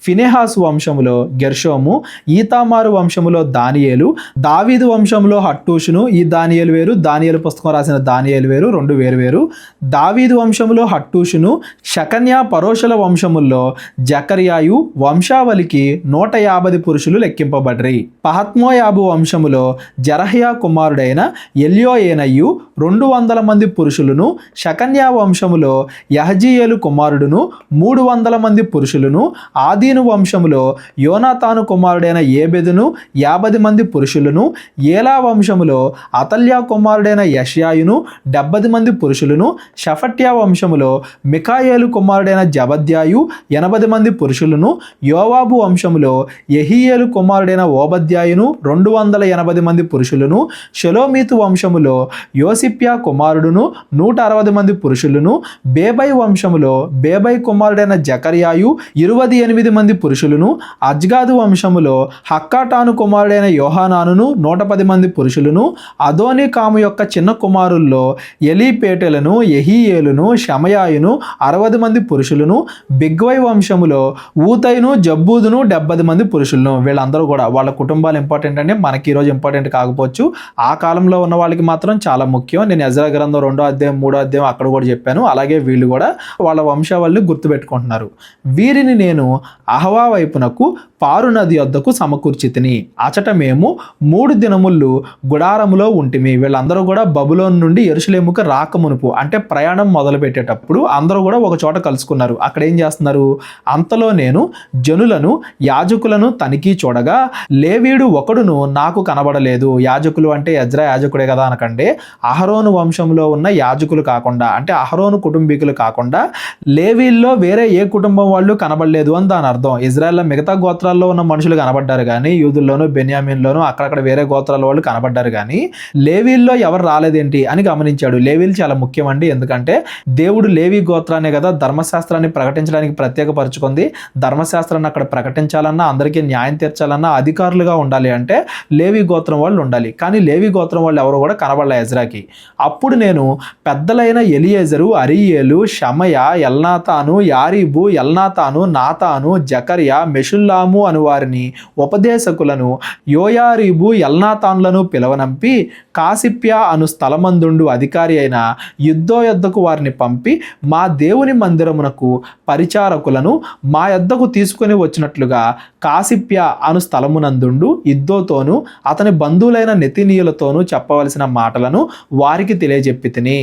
ఫినెహాసు వంశములో గెర్షోము, ఈతామారు వంశములో దానియేలు, దావీదు వంశంలో హట్టూషును. ఈ దానియేలు వేరు, దానియేలు పుస్తకం రాసిన దానియేలు వేరు, రెండు వేరు. దావీదు వంశములో హట్టూషును, షకన్యా పరోషుల వంశముల్లో జకర్యాయు. వంశావళికి 150 పురుషులు లెక్కింపబడ్రి. పహత్మోయాబు వంశములో జరహ్యా కుమారుడైన ఎల్యోయేనయు 200 మంది పురుషులను. షకన్యా వంశములో యహజీయేలు కుమారుడును 300 మంది పురుషులను. ఆదీను వంశములో యోనాతాను కుమారుడైన ఏబెదును 50 మంది పురుషులను. ఏలా వంశములో అతల్యా కుమారుడైన యష్యాయును 70 మంది పురుషులను. షఫట్యా వంశములో మికాయేలు కుమారుడైన జబద్యాయు 80 మంది పురుషులను. యోవాబు వంశములో యెహీయేలు కుమారుడైన ఓబద్యాయును 280 మంది పురుషులను. షెలోమీతు వంశములో యోసిప్యా కుమారుడును 160 మంది పురుషులను. బేబై వంశములో బేబై కుమారుడైన జకర్యాయు 28 మంది పురుషులను. అజ్గాదు వంశములో హక్కాటాను కుమారుడైన యోహానానును 110 మంది పురుషులను. అదోనీకాము యొక్క చిన్న కుమారుల్లో ఎలీపేటెలను, యెహీయేలును, షమయాయును 60 మంది పురుషులను. బిగ్వై వంశములో ఊతైను, జబ్బూదును 70 మంది పురుషులను. వీళ్ళందరూ కూడా వాళ్ళ కుటుంబాలు ఇంపార్టెంట్ అండి, మనకి ఈరోజు ఇంపార్టెంట్ కాకపోవచ్చు, ఆ కాలంలో ఉన్న వాళ్ళకి మాత్రం చాలా ముఖ్యం. నేను ఎజ్రా గ్రంథం 2వ అధ్యాయం 3వ అధ్యాయం అక్కడ కూడా చెప్పాను. అలాగే వీళ్ళు కూడా వాళ్ళ వంశావళిని గుర్తుపెట్టుకుంటున్నారు. వీరిని నేను అహవా వైపునకు పారు నది వద్దకు సమకూర్చితిని. అచట మేము 3 దినములు గుడారములో ఉంటిమి. వీళ్ళందరూ కూడా బబులోను నుండి యెరూషలేముకు రాకమునుపు అంటే ప్రయాణం మొదలు పెట్టేటప్పుడు అందరూ కూడా ఒక చోట కలుసుకున్నారు. అక్కడ ఏం చేస్తున్నారు? అంతలో నేను జనులను యాజకులను తనిఖీ చూడగా లేవీయుడు ఒకడును నాకు కనబడలేదు. యాజకులు అంటే ఎజ్రా యాజకుడే కదా అనకండి, అహరోను వంశంలో ఉన్న యాజకులు కాకుండా, అంటే అహరోను కుటుంబీకులు కాకుండా లేవీల్లో వేరే ఏ కుటుంబం వాళ్ళు కనబడలేదు అని దాని అర్థం. ఇజ్రాయెల్లో మిగతా గోత్రాల్లో ఉన్న మనుషులు కనబడ్డారు కానీ, యూదుల్లోను బెన్యామిన్లోను అక్కడక్కడ వేరే గోత్రాల వాళ్ళు కనబడ్డారు కానీ లేవీల్లో ఎవరు రాలేదేంటి అని గమనించాడు. లేవీలు చాలా ముఖ్యమండి, ఎందుకంటే దేవుడు లేవీ గోత్రాన్ని కదా ధర్మశాస్త్రాన్ని ప్రకటించడానికి ప్రత్యేకపరుచుకుంది. ధర్మశాస్త్రాన్ని అక్కడ ప్రకటించాలన్నా, అందరికీ న్యాయం తీర్చాలన్నా అధికారులుగా ఉండాలి అంటే లేవీ గోత్రం వాళ్ళు ఉండాలి. కానీ లేవీ గోత్రం వాళ్ళు ఎవరు కూడా కనబడలే ఎజ్రాకి. అప్పుడు నేను పెద్దలైన ఎలియేజరు, అరీయేలు, షమయ, ఎల్నాతాను, యారీబు, ఎల్నాతాను, నాతాను, జకర్యా, మెషుల్లాము అను వారిని ఉపదేశకులను, యోయారీబు, ఎల్నాతాన్లను పిలవనంపి కాసిప్యా అను స్థలమందుండు అధికారి అయిన యుద్ధో యొద్దకు వారిని పంపి మా దేవుని మందిరమునకు పరిచారకులను మా యొద్దకు తీసుకొని వచ్చినట్లుగా కాసిప్యా అను స్థలమునందుండు యుద్ధోతోనూ అతని బంధువులైన నెతినీయులతోనూ చెప్పవలసిన మాటలను వారికి తెలియజెప్పి తిని.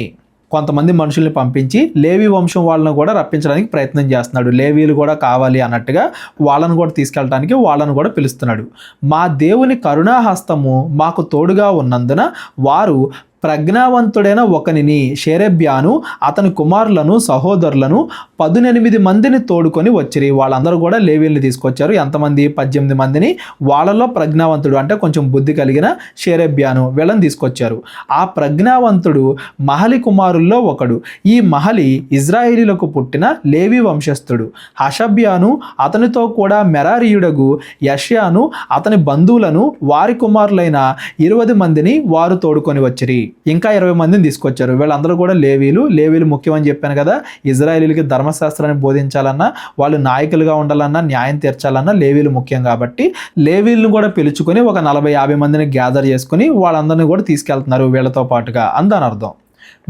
కొంతమంది మనుషుల్ని పంపించి లేవి వంశం వాళ్ళను కూడా రప్పించడానికి ప్రయత్నం చేస్తున్నాడు. లేవీలు కూడా కావాలి అన్నట్టుగా వాళ్ళను కూడా తీసుకెళ్ళడానికి వాళ్ళను కూడా పిలుస్తున్నాడు. మా దేవుని కరుణాహస్తము మాకు తోడుగా ఉన్నందున వారు ప్రజ్ఞావంతుడైన ఒకనిని, షేరెబ్యాను, అతని కుమారులను, సహోదరులను 18 మందిని తోడుకొని వచ్చిరి. వాళ్ళందరూ కూడా లేవీల్ని తీసుకొచ్చారు. ఎంతమంది? 18 మందిని. వాళ్ళలో ప్రజ్ఞావంతుడు అంటే కొంచెం బుద్ధి కలిగిన షేరెబ్యాను వీళ్ళని తీసుకొచ్చారు. ఆ ప్రజ్ఞావంతుడు మహలి కుమారుల్లో ఒకడు. ఈ మహలి ఇజ్రాయేలీలకు పుట్టిన లేవి వంశస్థుడు. హషబ్యాను, అతనితో కూడా మెరారీయుడగు యష్యాను, అతని బంధువులను, వారి కుమారులైన 20 మందిని వారు తోడుకొని వచ్చిరి. ఇంకా 20 మందిని తీసుకొచ్చారు. వీళ్ళందరూ కూడా లేవీలు ముఖ్యమని చెప్పాను కదా. ఇజ్రాయేలీలకి ధర్మశాస్త్రాన్ని బోధించాలన్నా, వాళ్ళు నాయకులుగా ఉండాలన్నా, న్యాయం తీర్చాలన్నా లేవీలు ముఖ్యం కాబట్టి లేవీలను కూడా పిలుచుకొని ఒక 40-50 మందిని గ్యాదర్ చేసుకుని వాళ్ళందరినీ కూడా తీసుకెళ్తున్నారు వీళ్ళతో పాటుగా అందని అర్థం.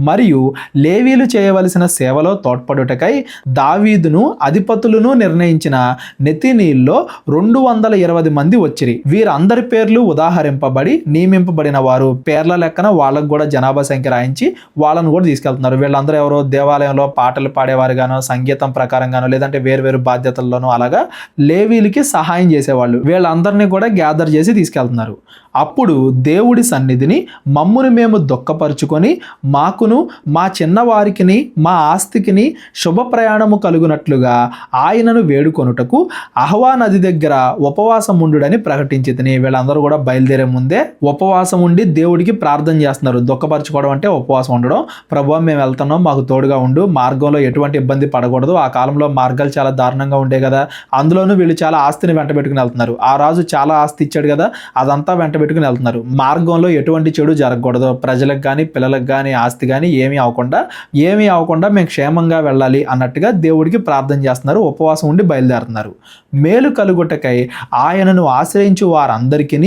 మరియు లేవీలు చేయవలసిన సేవలో తోడ్పడుటకై దావీదును అధిపతులను నిర్ణయించిన నెతినీల్లో 220 మంది వచ్చిరి. వీరందరి పేర్లు ఉదాహరింపబడి నియమింపబడిన వారు. పేర్ల లెక్కన వాళ్ళకు కూడా జనాభా సంఖ్య రాయించి వాళ్ళను కూడా తీసుకెళ్తున్నారు. వీళ్ళందరూ ఎవరో దేవాలయంలో పాటలు పాడేవారుగానో, సంగీతం ప్రకారంగానో, లేదంటే వేరు బాధ్యతల్లోనో అలాగా లేవీలకి సహాయం చేసేవాళ్ళు. వీళ్ళందరినీ కూడా గ్యాదర్ చేసి తీసుకెళ్తున్నారు. అప్పుడు దేవుడి సన్నిధిని మమ్మును మేము దుఃఖపరుచుకొని మాకును మా చిన్నవారికిని మా ఆస్తికిని శుభ ప్రయాణము కలుగునట్లుగా ఆయనను వేడుకొనుటకు అహవా నది దగ్గర ఉపవాసం ఉండుడని ప్రకటించి తిని. వీళ్ళందరూ కూడా బయలుదేరే ముందే ఉపవాసం ఉండి దేవుడికి ప్రార్థన చేస్తున్నారు. దుఃఖపరచుకోవడం అంటే ఉపవాసం ఉండడం. ప్రభువా మేము వెళ్తున్నాం, మాకు తోడుగా ఉండు, మార్గంలో ఎటువంటి ఇబ్బంది పడకూడదు. ఆ కాలంలో మార్గాలు చాలా దారుణంగా ఉండే కదా. అందులోనూ వీళ్ళు చాలా ఆస్తిని వెంట పెట్టుకుని వెళ్తున్నారు. ఆ రాజు చాలా ఆస్తి ఇచ్చాడు కదా, అదంతా వెంట పెట్టుకుని వెళ్తున్నారు. మార్గంలో ఎటువంటి చెడు జరగకూడదు, ప్రజలకు కానీ పిల్లలకు కానీ ఆస్తి కానీ ఏమీ అవ్వకుండా మేము క్షేమంగా వెళ్ళాలి అన్నట్టుగా దేవుడికి ప్రార్థన చేస్తున్నారు. ఉపవాసం ఉండి బయలుదేరుతున్నారు. మేలు కలుగుటకై ఆయనను ఆశ్రయించు వారందరికీ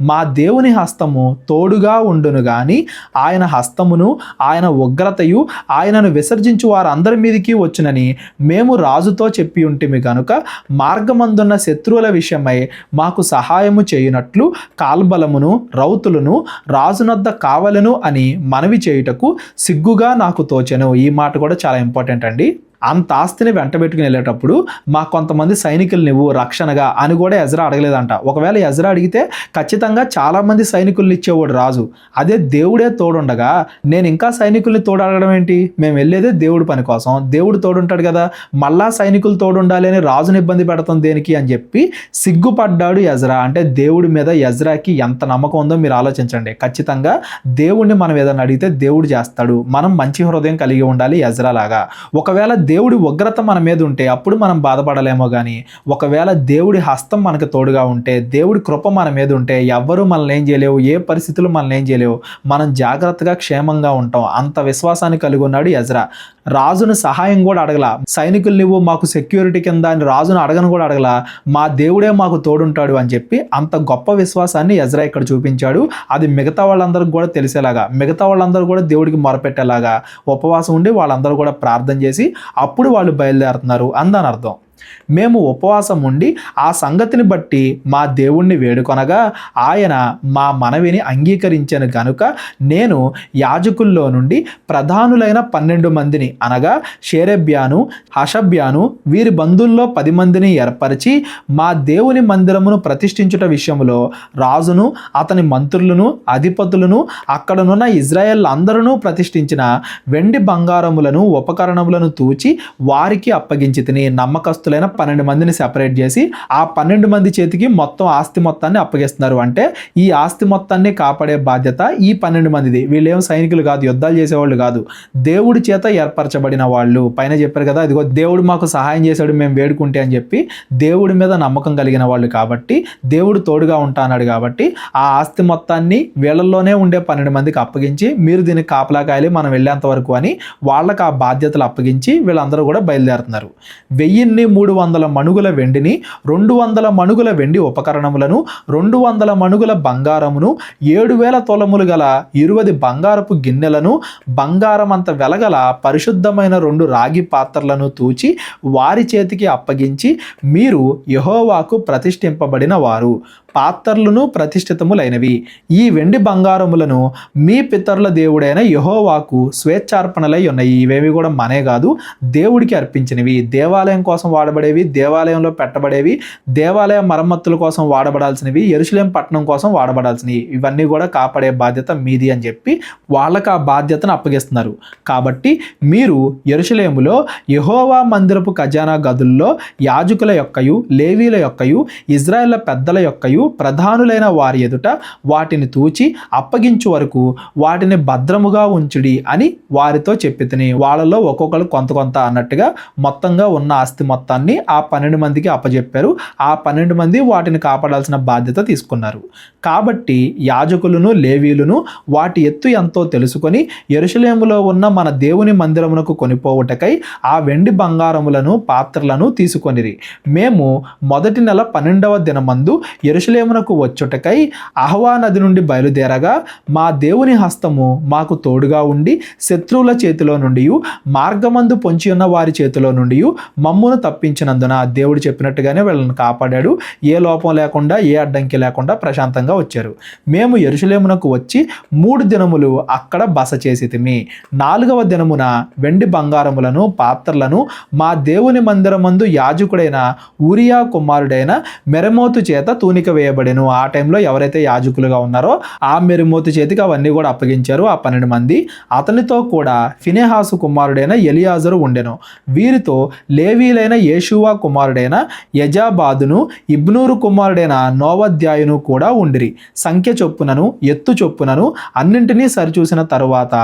మా దేవుని హస్తము తోడుగా ఉండును గాని ఆయన హస్తమును ఆయన ఉగ్రతయు ఆయనను విసర్జించు వారందరి మీదకి వచ్చునని మేము రాజుతో చెప్పి ఉంటిమి గనుక మార్గమందున్న శత్రువుల విషయమై మాకు సహాయము చేయునట్లు కాల్బలమును రౌతులను రాజునొద్ద కావలను అని మనవి చేయుటకు సిగ్గుగా నాకు తోచెను. ఈ మాట కూడా చాలా ఇంపార్టెంట్ అండి. అంత ఆస్తిని వెంటబెట్టుకుని వెళ్ళేటప్పుడు మా కొంతమంది సైనికులు నువ్వు రక్షణగా అని కూడా ఎజ్రా అడగలేదంట. ఒకవేళ ఎజ్రా అడిగితే ఖచ్చితంగా చాలామంది సైనికుల్ని ఇచ్చేవాడు రాజు. అదే దేవుడే తోడుండగా నేను ఇంకా సైనికుల్ని తోడు అడగడం ఏంటి? మేము వెళ్ళేదే దేవుడి పని కోసం, దేవుడు తోడుంటాడు కదా, మళ్ళా సైనికులు తోడుండాలి అని రాజుని ఇబ్బంది పెడతాం దేనికి అని చెప్పి సిగ్గుపడ్డాడు ఎజ్రా. అంటే దేవుడి మీద ఎజ్రాకి ఎంత నమ్మకం ఉందో మీరు ఆలోచించండి. ఖచ్చితంగా దేవుడిని మనం ఏదైనా అడిగితే దేవుడు చేస్తాడు. మనం మంచి హృదయం కలిగి ఉండాలి ఎజ్రా లాగా. ఒకవేళ దేవుడి ఉగ్రత మన మీద ఉంటే అప్పుడు మనం బాధపడలేమో కానీ ఒకవేళ దేవుడి హస్తం మనకు తోడుగా ఉంటే, దేవుడి కృప మన మీద ఉంటే ఎవ్వరూ మనల్ని ఏం చేయలేవు, ఏ పరిస్థితులు మనల్ని ఏం చేయలేవు. మనం జాగ్రత్తగా క్షేమంగా ఉంటాం. అంత విశ్వాసాన్ని కలిగి ఉన్నాడు ఎజ్రా. రాజును సహాయం కూడా అడగల. సైనికులు నువ్వు మాకు సెక్యూరిటీ కింద అని రాజును అడగను కూడా అడగల. మా దేవుడే మాకు తోడుంటాడు అని చెప్పి అంత గొప్ప విశ్వాసాన్ని ఎజ్రా ఇక్కడ చూపించాడు. అది మిగతా వాళ్ళందరికీ కూడా తెలిసేలాగా, మిగతా వాళ్ళందరూ కూడా దేవుడికి మొరపెట్టేలాగా ఉపవాసం ఉండి వాళ్ళందరూ కూడా ప్రార్థన చేసి అప్పుడు వాళ్ళు బయలుదేరుతున్నారు అందని అర్థం. మేము ఉపవాసం ఉండి ఆ సంగతిని బట్టి మా దేవుణ్ణి వేడుకొనగా ఆయన మా మనవిని అంగీకరించాను గనుక నేను యాజకుల్లో నుండి ప్రధానులైన 12 మందిని అనగా షేరెబ్యాను, హషబ్యాను వీరి బంధువుల్లో 10 మందిని ఏర్పరిచి మా దేవుని మందిరమును ప్రతిష్ఠించుట విషయంలో రాజును అతని మంత్రులను అధిపతులను అక్కడనున్న ఇజ్రాయేల్ అందరూ ప్రతిష్ఠించిన వెండి బంగారములను ఉపకరణములను తూచి వారికి అప్పగించి తిని. నమ్మకస్తులైన 12 మందిని సెపరేట్ చేసి ఆ 12 మంది చేతికి మొత్తం ఆస్తి మొత్తాన్ని అప్పగిస్తున్నారు. అంటే ఈ ఆస్తి మొత్తాన్ని కాపాడే బాధ్యత ఈ 12 మందిది. వీళ్ళేం సైనికులు కాదు, యుద్ధాలు చేసేవాళ్ళు కాదు, దేవుడి చేత ఏర్పరచబడిన వాళ్ళు. పైన చెప్పారు కదా, ఇదిగో దేవుడు మాకు సహాయం చేశాడు మేము వేడుకుంటే అని చెప్పి దేవుడి మీద నమ్మకం కలిగిన వాళ్ళు కాబట్టి, దేవుడు తోడుగా ఉంటాన్నాడు కాబట్టి ఆ ఆస్తి మొత్తాన్ని వీళ్ళల్లోనే ఉండే 12 మందికి అప్పగించి మీరు దీనికి కాపలా కాయాలి మనం వెళ్ళేంత వరకు అని వాళ్ళకి ఆ బాధ్యతలు అప్పగించి వీళ్ళందరూ కూడా బయలుదేరుతున్నారు. 1000 300 మణుగుల వెండిని, 200 మణుగుల వెండి ఉపకరణములను, 200 మణుగుల బంగారమును, 7000 తొలములు గల 20 బంగారపు గిన్నెలను, బంగారమంత వెలగల పరిశుద్ధమైన 2 రాగి పాత్రలను తూచి వారి చేతికి అప్పగించి, మీరు యెహోవాకు ప్రతిష్ఠింపబడిన వారు, పాత్రలను ప్రతిష్ఠితములైనవి. ఈ వెండి బంగారములను మీ పితరుల దేవుడైన యెహోవాకు స్వేచ్ఛార్పణలై ఉన్నాయి. ఇవేవి కూడా మనే కాదు, దేవుడికి అర్పించినవి. దేవాలయం కోసం వాడబడేవి, దేవాలయంలో పెట్టబడేవి, దేవాలయ మరమ్మతుల కోసం వాడబడాల్సినవి, యెరూషలేం పట్టణం కోసం వాడబడాల్సినవి. ఇవన్నీ కూడా కాపాడే బాధ్యత మీది అని చెప్పి వాళ్ళకి ఆ బాధ్యతను అప్పగిస్తున్నారు. కాబట్టి మీరు యెరూషలేములో యెహోవా మందిరపు ఖజానా గదుల్లో యాజకుల యొక్కయు, లేవీల యొక్కయు, ఇజ్రాయేళ్ల పెద్దల యొక్కయు, ప్రధానులైన వారి ఎదుట వాటిని తూచి అప్పగించు వరకు వాటిని భద్రముగా ఉంచుడి అని వారితో చెప్పితిని. వాళ్ళలో ఒక్కొక్కరు కొంత కొంత అన్నట్టుగా మొత్తంగా ఉన్న ఆస్తి మొత్తాన్ని ఆ 12 మందికి అప్పజెప్పారు. ఆ 12 మంది వాటిని కాపాడాల్సిన బాధ్యత తీసుకున్నారు. కాబట్టి యాజకులను, లేవీలును వాటి ఎత్తు ఎంతో తెలుసుకొని యెరూషలేములో ఉన్న మన దేవుని మందిరమునకు కొనిపోవుటకై ఆ వెండి బంగారములను, పాత్రలను తీసుకొనిరి. మేము మొదటి నెల 12వ దినమందు యెరూషలేమునకు వచ్చుటకై అహవా నది నుండి బయలుదేరగా మా దేవుని హస్తము మాకు తోడుగా ఉండి శత్రువుల చేతిలో నుండి, మార్గమందు పొంచి ఉన్న వారి చేతిలో నుండి మమ్మును తప్పించినందున దేవుడు చెప్పినట్టుగానే వీళ్ళని కాపాడాడు. ఏ లోపం లేకుండా, ఏ అడ్డంకి లేకుండా ప్రశాంతంగా వచ్చారు. మేము యెరూషలేమునకు వచ్చి 3 దినములు అక్కడ బస చేసితిమి. 4వ దినమున వెండి బంగారములను, పాత్రలను మా దేవుని మందిరమందు యాజకుడైన ఊరియా కుమారుడైన మెరెమోతు చేత తూనిక వేయబడెను. ఆ టైంలో ఎవరైతే యాజకులుగా ఉన్నారో ఆ మెరెమోతు చేతికి అవన్నీ కూడా అప్పగించారు ఆ 12 మంది. అతనితో కూడా ఫినెహాసు కుమారుడైన ఎలియాజరు ఉండెను. వీరితో లేవీలైన యేషువా కుమారుడైన యజాబాదును, ఇబ్నూరు కుమారుడైన నోవద్యాయును కూడా ఉండిరి. సంఖ్య చొప్పునను, ఎత్తు చొప్పునను అన్నింటినీ సరిచూసిన తరువాత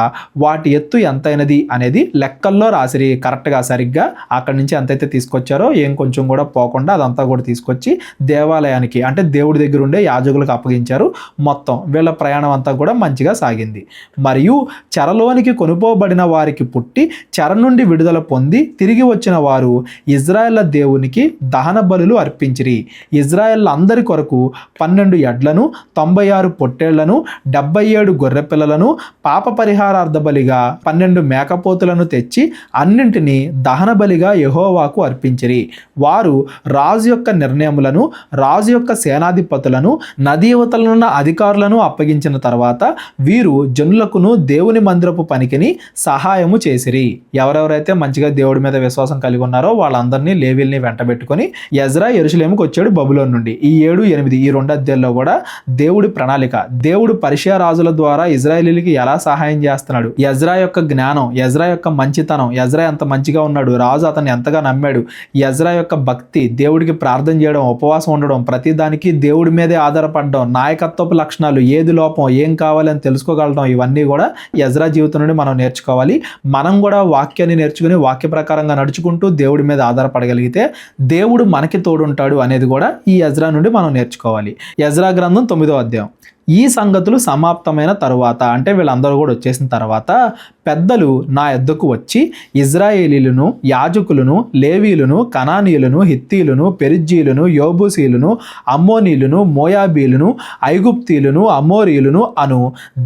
వాటి ఎత్తు ఎంతైనది అనేది లెక్కల్లో రాసిరి. కరెక్ట్గా సరిగ్గా అక్కడి నుంచి ఎంతైతే తీసుకొచ్చారో ఏం కొంచెం కూడా పోకుండా అదంతా కూడా తీసుకొచ్చి దేవాలయానికి అంటే దేవుడి దగ్గర ఉండే యాజకులకు అప్పగించారు. మొత్తం వీళ్ళ ప్రయాణం అంతా కూడా మంచిగా సాగింది. మరియు చెరలోనికి కొనుపోబడిన వారికి పుట్టి చెర నుండి విడుదల పొంది తిరిగి వచ్చిన వారు ఇజ్రాయేళ్ల దేవునికి దహన బలులు అర్పించిరి. ఇజ్రాయేళ్ల అందరి కొరకు 12 ఎడ్లను, 96 పొట్టేళ్లను, 77 గొర్రెపిల్లలను, పాప పరిహారార్థ బలిగా 12 మేకపోతులను తెచ్చి అన్నింటినీ దహన బలిగా యెహోవాకు అర్పించిరి. వారు రాజు యొక్క నిర్ణయములను, రాజు యొక్క సేనాధిపతులను, నదీ యువతలనున్న అధికారులను అప్పగించిన తర్వాత వీరు జనులకును దేవుని మందిరపు పనికిని సహాయము చేసిరి. ఎవరెవరైతే మంచిగా దేవుడి మీద విశ్వాసం కలిగి ఉన్నారో వాళ్ళందరినీ, లేవీల్ని వెంటబెట్టుకొని ఎజ్రా యెరూషలేముకు వచ్చాడు బబులోను నుండి. ఈ 7, 8 ఈ 2 అధ్యాయాల్లో కూడా దేవుడి ప్రణాళిక, దేవుడు పర్షియా రాజుల ద్వారా ఇజ్రాయేలీలకి ఎలా సహాయం చేస్తున్నాడు, ఎజ్రా యొక్క జ్ఞానం, ఎజ్రా యొక్క మంచితనం, ఎజ్రా ఎంత మంచిగా ఉన్నాడు, రాజు అతన్ని ఎంతగా నమ్మాడు, ఎజ్రా యొక్క భక్తి, దేవుడికి ప్రార్థన చేయడం, ఉపవాసం ఉండడం, ప్రతి దానికి దేవుడి మీదే ఆధారపడడం, నాయకత్వపు లక్షణాలు, ఏది లోపం, ఏం కావాలని తెలుసుకోగలడం, ఇవన్నీ కూడా ఎజ్రా జీవితం నుండి మనం నేర్చుకోవాలి. మనం కూడా వాక్యాన్ని నేర్చుకుని వాక్య ప్రకారంగా నడుచుకుంటూ దేవుడి మీద ఆధారపడగలిగితే దేవుడు మనకి తోడుంటాడు అనేది కూడా ఈ ఎజ్రా నుండి మనం నేర్చుకోవాలి. ఎజ్రా గ్రంథం 9వ అధ్యాయం. ఈ సంగతులు సమాప్తమైన తరువాత అంటే వీళ్ళందరూ కూడా వచ్చేసిన తర్వాత పెద్దలు నా యొద్దకు వచ్చి ఇజ్రాయేలీలను, యాజకులను, లేవీలను, కనానీయులను, హిత్తీలను, పెరిజ్జీలను, యోబూసీలను, అమ్మోనీయులను, మోయాబీలను, ఐగుప్తీయులను, అమోరీయులను అను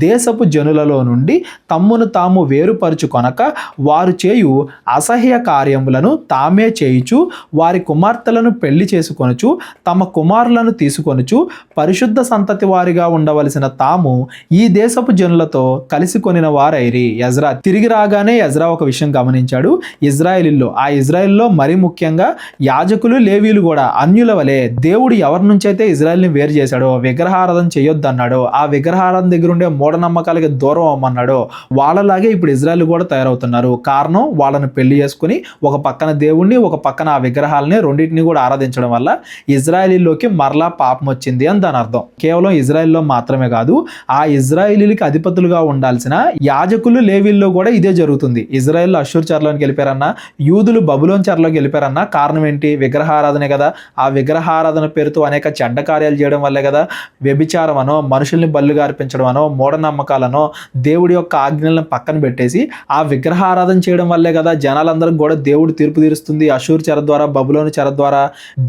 దేశపు జనులలో నుండి తమ్మును తాము వేరుపరుచుకొనక వారు చేయు అసహ్య కార్యములను తామే చేయుచు వారి కుమార్తెలను పెళ్లి చేసుకొనుచు తమ కుమారులను తీసుకొనుచు పరిశుద్ధ సంతతి వారిగా ఉండవలసిన తాము ఈ దేశపు జనులతో కలిసి కొనిన వారైరి. ఎజ్రా తిరిగి రాగానే ఎజ్రా ఒక విషయం గమనించాడు. ఇజ్రాయిల్లో మరి ముఖ్యంగా యాజకులు, లేవీలు కూడా అన్యుల వలె దేవుడు ఎవరి నుంచైతే ఇజ్రాయిల్ని వేరు చేశాడో, విగ్రహారాధన చేయొద్దన్నాడో, ఆ విగ్రహారాధన దగ్గర ఉండే మూఢనమ్మకాలకి దూరం అవ్వమన్నాడో వాళ్ళలాగే ఇప్పుడు ఇజ్రాయిల్ కూడా తయారవుతున్నారు. కారణం వాళ్ళని పెళ్లి చేసుకుని ఒక పక్కన దేవుణ్ణి, ఒక పక్కన ఆ విగ్రహాలని రెండింటిని కూడా ఆరాధించడం వల్ల ఇజ్రాయిలీలోకి మరలా పాపం వచ్చింది అని దాని అర్థం. కేవలం ఇజ్రాయిల్లో మాత్రమే కాదు, ఆ ఇజ్రాయేలీలకి అధిపతులుగా ఉండాల్సిన యాజకులు లేవీల్లో కూడా ఇదే జరుగుతుంది. ఇజ్రాయేల్ అష్షూరు చెరలోకి వెళ్ళిపోయారన్నా, యూదులు బబులోను చెరలోకి వెళ్ళిపోయారన్నా కారణం ఏంటి? విగ్రహారాధనే కదా. ఆ విగ్రహారాధన పేరుతో అనేక చెడ్డ కార్యాలు చేయడం వల్లే కదా. వ్యభిచారం అనో, మనుషుల్ని బలులుగా అర్పించడం అనో, మూఢనమ్మకాలనో, దేవుడి యొక్క ఆజ్ఞలను పక్కన పెట్టేసి ఆ విగ్రహారాధన చేయడం వల్లే కదా జనాలందరికీ కూడా దేవుడు తీర్పు తీరుస్తుంది. అష్షూరు చెర ద్వారా, బబులోను చెర ద్వారా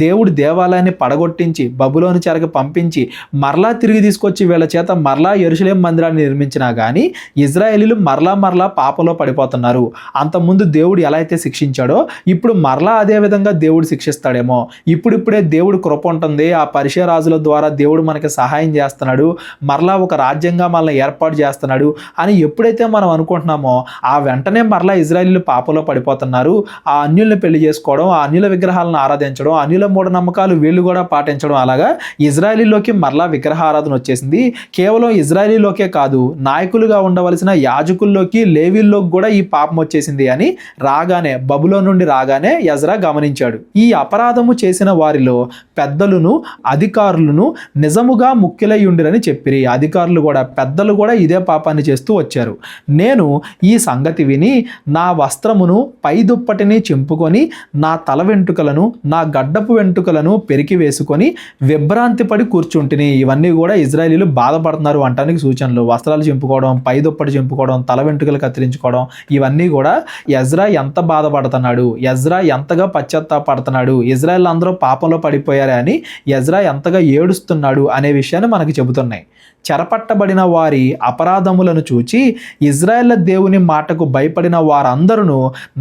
దేవుడు దేవాలయాన్ని పడగొట్టించి బబులోను చెరకు పంపించి మరలా తిరిగి తీసుకొచ్చి వీళ్ళ చేత మరలా యెరూషలేము మందిరాన్ని నిర్మించినా కానీ ఇజ్రాయేలీలు మరలా పాపంలో పడిపోతున్నారు. అంతకుముందు దేవుడు ఎలా అయితే శిక్షించాడో ఇప్పుడు మరలా అదే విధంగా దేవుడు శిక్షిస్తాడేమో. ఇప్పుడిప్పుడే దేవుడు కృప ఉంటుంది, ఆ పరిశీయ రాజుల ద్వారా దేవుడు మనకి సహాయం చేస్తున్నాడు, మరలా ఒక రాజ్యంగా మనల్ని ఏర్పాటు చేస్తున్నాడు అని ఎప్పుడైతే మనం అనుకుంటున్నామో ఆ వెంటనే మరలా ఇజ్రాయేలీలు పాపంలో పడిపోతున్నారు. ఆ అన్యుల్ని పెళ్లి చేసుకోవడం, ఆ అన్యుల విగ్రహాలను ఆరాధించడం, అన్యుల మూఢనమ్మకాలు వీళ్ళు కూడా పాటించడం, అలాగా ఇజ్రాయేలీలోకి మరలా విగ్రహారాధన వచ్చేసింది. కేవలం ఇజ్రాయేలీలోకే కాదు, నాయకులుగా ఉండవలసిన యాజకుల్లోకి, లేవీల్లోకి కూడా ఈ పాపం వచ్చేసింది అని రాగానే, బబులోను నుండి రాగానే ఎజ్రా గమనించాడు. ఈ అపరాధము చేసిన వారిలో పెద్దలును అధికారులను నిజముగా ముఖ్యులై ఉండిరని చెప్పిరి. అధికారులు కూడా, పెద్దలు కూడా ఇదే పాపాన్ని చేస్తూ వచ్చారు. నేను ఈ సంగతి విని నా వస్త్రమును పై దుప్పటిని చింపుకొని నా తల వెంట్రుకలను, నా గడ్డపు వెంట్రుకలను పెరికి వేసుకొని విభ్రాంతి పడి కూర్చుంటిని. ఇవన్నీ కూడా ఇజ్రాయేలీలు బాధపడుతున్నారు అంటానికి సూచనలు. వస్త్రాలు చింపుకోవడం, పై దుప్పటి చింపుకోవడం, తల వెంట్రుకలు కత్తిరించుకోవడం, ఇవన్నీ కూడా ఎజ్రా ఎంత బాధపడుతున్నాడు, ఎజ్రా ఎంతగా పశ్చాత్తాపడుతున్నాడు, ఇజ్రాయేల్ అందరూ పాపంలో పడిపోయారే అని ఎజ్రా ఎంతగా ఏడుస్తున్నాడు అనే విషయాన్ని మనకి చెబుతున్నాయి. చెరపట్టబడిన వారి అపరాధములను చూచి ఇజ్రాయేల్ దేవుని మాటకు భయపడిన వారందరూ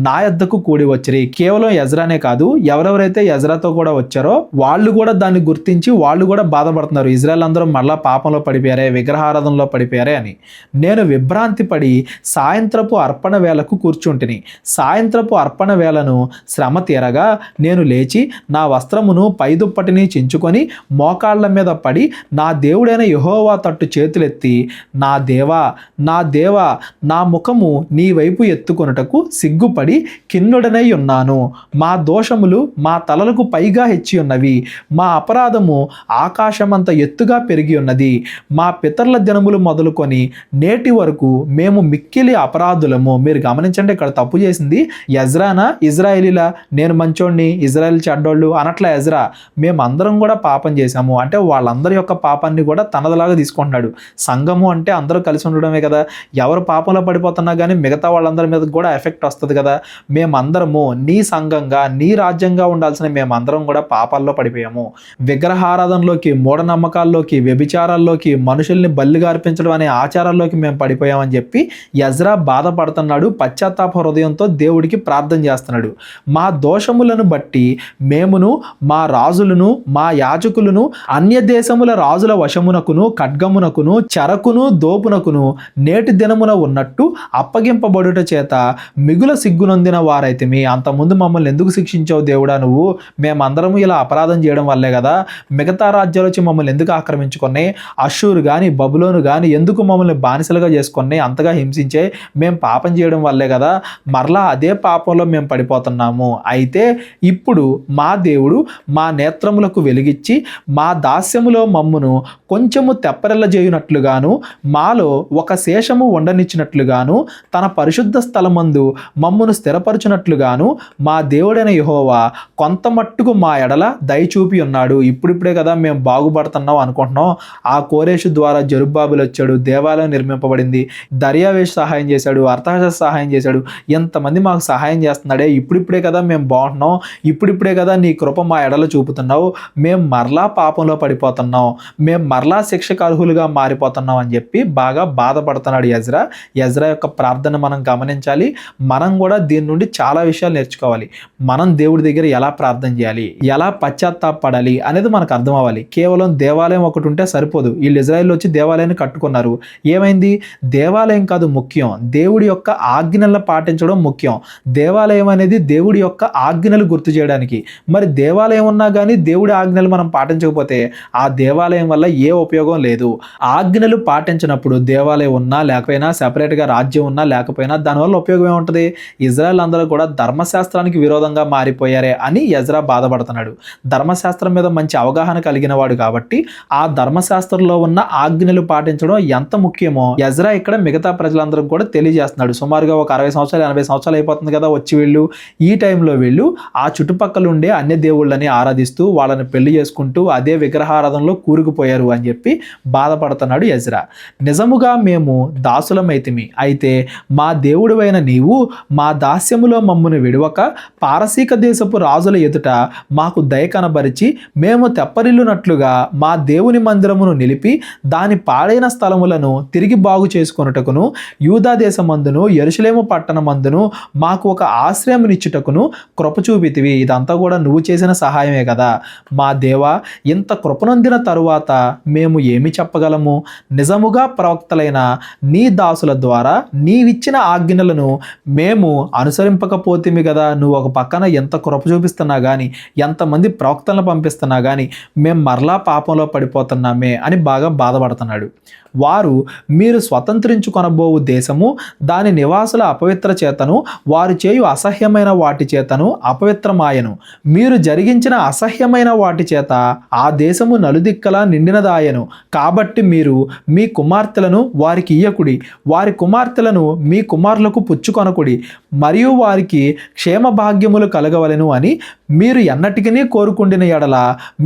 నా యొద్దకు కూడి వచ్చిరి. కేవలం ఎజ్రానే కాదు, ఎవరెవరైతే ఎజ్రాతో కూడా వచ్చారో వాళ్ళు కూడా దాన్ని గుర్తించి వాళ్ళు కూడా బాధపడుతున్నారు. ఇజ్రాయేల్ అందరూ మళ్ళా పాపంలో పడిపోయారే, విగ్రహారాధనలో పడిపోయారే అని. నేను విభ్రాంతి పడి సాయంత్రపు అర్పణ వేళకు కూర్చుంటిని. సాయంత్రపు అర్పణ వేళను శ్రమ తీరగా నేను లేచి నా వస్త్రమును పైదుప్పటిని చించుకొని మోకాళ్ళ మీద పడి నా దేవుడైన యెహోవా తట్టు చేతులెత్తి, నా దేవా, నా దేవా, నా ముఖము నీ వైపు ఎత్తుకొనుటకు సిగ్గుపడి కిన్నుడనై ఉన్నాను. మా దోషములు మా తలలకు పైగా హెచ్చి ఉన్నవి, మా అపరాధము ఆకాశమంత ఎత్తుగా పెరిగి ఉన్నది. మా పితరుల దినములు మొదలుకొని నేటి వరకు మేము మిక్కిలి అపరాధులము. మీరు గమనించండి, ఇక్కడ తప్పు చేసింది ఎజ్రానా, ఇజ్రాయేలీలా? నేను మంచోడిని, ఇజ్రాయేల్ చెడ్డోళ్ళు అనట్లా ఎజ్రా. మేమందరం కూడా పాపం చేశాము అంటే వాళ్ళందరి యొక్క పాపాన్ని కూడా తనదలాగా తీసుకుంటున్నాడు. సంఘము అంటే అందరూ కలిసి ఉండడమే కదా. ఎవరు పాపంలో పడిపోతున్నా కానీ మిగతా వాళ్ళందరి మీద కూడా ఎఫెక్ట్ వస్తుంది కదా. మేమందరము నీ సంఘంగా, నీ రాజ్యంగా ఉండాల్సిన మేమందరం కూడా పాపాల్లో పడిపోయాము. విగ్రహారాధనలోకి, మూఢనమ్మకాల్లోకి, వ్యభిచారాల్లోకి, మనుషుల్ని బలిగా అర్పించడం అనే ఆచారాల్లోకి మేము పడిపోయామని చెప్పి ఎజ్రా బాధపడుతున్నాడు. పశ్చాత్తాప హృదయంతో దేవుడికి ప్రార్థన చేస్తున్నాడు. మా దోషములను బట్టి మేమును, మా రాజులను, మా యాజకులను అన్య దేశముల రాజుల వశమునకును, ఖడ్గమునకును, చెరకును, దోపునకును నేటి దినమున ఉన్నట్టు అప్పగింపబడుట చేత మిగుల సిగ్గునొందిన వారైతిమి. అంతకుముందు మమ్మల్ని ఎందుకు శిక్షించావు దేవుడా నువ్వు? మేమందరము ఇలా అపరాధం చేయడం వల్లే కదా. మిగతా రాజ్యాలు వచ్చి మమ్మల్ని ఎందుకు ఆక్రమించుకున్నాయి? అష్షూరు కానీ, బబులోను కానీ ఎందుకు మమ్మల్ని బానిసలుగా చేసుకున్నాయి, అంతగా హింసించే? మేము పాపం చేయడం వల్లే కదా. మరలా అదే పాపంలో మేము పడిపోతున్నాము. అయితే ఇప్పుడు మా దేవుడు మా నేత్రములకు వెలిగిచ్చి మా దాస్యములో మమ్మును కొంచెము తెప్పరెల్ల చేయునట్లుగాను, మాలో ఒక శేషము ఉండనిచ్చినట్లుగాను, తన పరిశుద్ధ స్థలమందు మమ్మును స్థిరపరచునట్లుగాను మా దేవుడైన యెహోవా కొంత మట్టుకు మా ఎడల దయచూపి ఉన్నాడు. ఇప్పుడిప్పుడే కదా మేము బాగుపడుతున్నాం అనుకుంటున్నాం. ఆ కోరేషు ద్వారా జెరుబ్బాబెలు వచ్చాడు, దేవాలయం నిర్మింపబడింది, దర్యావేషు సహాయం చేశాడు, అర్తహషస్త సహాయం చేశాడు, ఎంతమంది మాకు సహాయం చేస్తున్నాడే. ఇప్పుడిప్పుడే కదా మేము బాగుంటున్నాం, ఇప్పుడిప్పుడే కదా నీ కృప మా ఎడల చూపుతున్నావు. మేము మరలా పాపంలో పడిపోతున్నాం, మేము మరలా శిక్షకు అర్హులుగా మారిపోతున్నాం అని చెప్పి బాగా బాధపడుతున్నాడు ఎజ్రా. ఎజ్రా యొక్క ప్రార్థన మనం గమనించాలి. మనం కూడా దీని నుండి చాలా విషయాలు నేర్చుకోవాలి. మనం దేవుడి దగ్గర ఎలా ప్రార్థన చేయాలి, ఎలా పశ్చాత్తాపడాలి అనేది మనకు అర్థం అవ్వాలి. కేవలం దేవాలయం ఒకటి ఉంటే సరిపోదు. వీళ్ళు ఇజ్రాయెల్ వచ్చి దేవాలయాన్ని కట్టుకున్నారు. ఏమైంది? దేవాలయం కాదు ముఖ్యం, దేవుడి యొక్క ఆజ్ఞలను పాటించడం ముఖ్యం. దేవాలయం అనేది దేవుడి యొక్క ఆజ్ఞలు గుర్తు చేయడానికి. మరి దేవాలయం ఉన్నా కానీ దేవుడి ఆజ్ఞలు మనం పాటించకపోతే ఆ దేవాలయం వల్ల ఏ ఉపయోగం లేదు. ఆజ్ఞలు పాటించినప్పుడు దేవాలయం ఉన్నా లేకపోయినా, సెపరేట్గా రాజ్యం ఉన్నా లేకపోయినా దానివల్ల ఉపయోగం ఏముంటుంది? ఇజ్రాయెల్ అందరూ కూడా ధర్మశాస్త్రానికి విరోధంగా మారిపోయారే అని ఎజ్రా బాధపడుతున్నాడు. ధర్మశాస్త్రం మీద మంచి అవగాహన కలిగిన వాడు కాబట్టి ఆ ధర్మశాస్త్రంలో ఉన్న ఆజ్ఞలు పాటించడం ఎంత ముఖ్యమో ఎజ్రా ఇక్కడ మిగతా ప్రజలందరికీ కూడా తెలియజేస్తున్నాడు. సుమారుగా ఒక 60 సంవత్సరాలు 80 సంవత్సరాలు అయిపోతుంది కదా వచ్చి వీళ్ళు. ఈ టైంలో వీళ్ళు ఆ చుట్టుపక్కల ఉండే అన్య దేవుళ్ళని ఆరాధిస్తూ వాళ్ళని పెళ్లి చేసుకుంటూ అదే విగ్రహారాధనలో కూరుకుపోయారు అని చెప్పి బాధపడుతున్నాడు ఎజ్రా. నిజముగా మేము దాసులమైతిమి, అయితే మా దేవుడివైన నీవు మా దాస్యములో మమ్మును విడవక పారసీక దేశపు రాజుల ఎదుట మాకు దయ కనబరిచి మేము తెప్పరిల్లునట్లుగా మా దేవుని మందిరమును నిలిపి దాని పాడైన స్థలములను తిరిగి బాగు చేసుకొనుటకును యూదా దేశమందును యెరూషలేము పట్టణమందును మాకు ఒక ఆశ్రయమునిచ్చుటకును కృప చూపితివి. ఇదంతా కూడా నువ్వు చేసిన సహాయమే కదా. మా దేవా, ఇంత కృపనొందిన తరువాత మేము ఏమి చెప్పగలము? నిజముగా ప్రవక్తలైన నీ దాసుల ద్వారా నీవిచ్చిన ఆజ్ఞలను మేము అనుసరింపకపోతేమి కదా. నువ్వు ఒక పక్కన ఎంత కృప చూపిస్తున్నా కానీ, ఎంతమంది ప్రవక్తలను పంపిస్తున్నా కానీ మేము మరలా పాపంలో పడిపోతున్నామే అని బాగా బాధపడుతున్నాడు. వారు మీరు స్వతంత్రించుకొనబోవు దేశము దాని నివాసుల అపవిత్ర చేతను వారు చేయు అసహ్యమైన వాటి చేతను అపవిత్రమాయను. మీరు జరిగించిన అసహ్యమైన వాటి చేత ఆ దేశము నలుదిక్కలా నిండినదాయను. కాబట్టి మీరు మీ కుమార్తెలను వారికి ఇయ్యకుడి, వారి కుమార్తెలను మీ కుమారులకు పుచ్చుకొనకుడి, మరియు వారికి క్షేమ భాగ్యములు కలగవలెను అని మీరు ఎన్నటికీ కోరుకుండిన ఎడల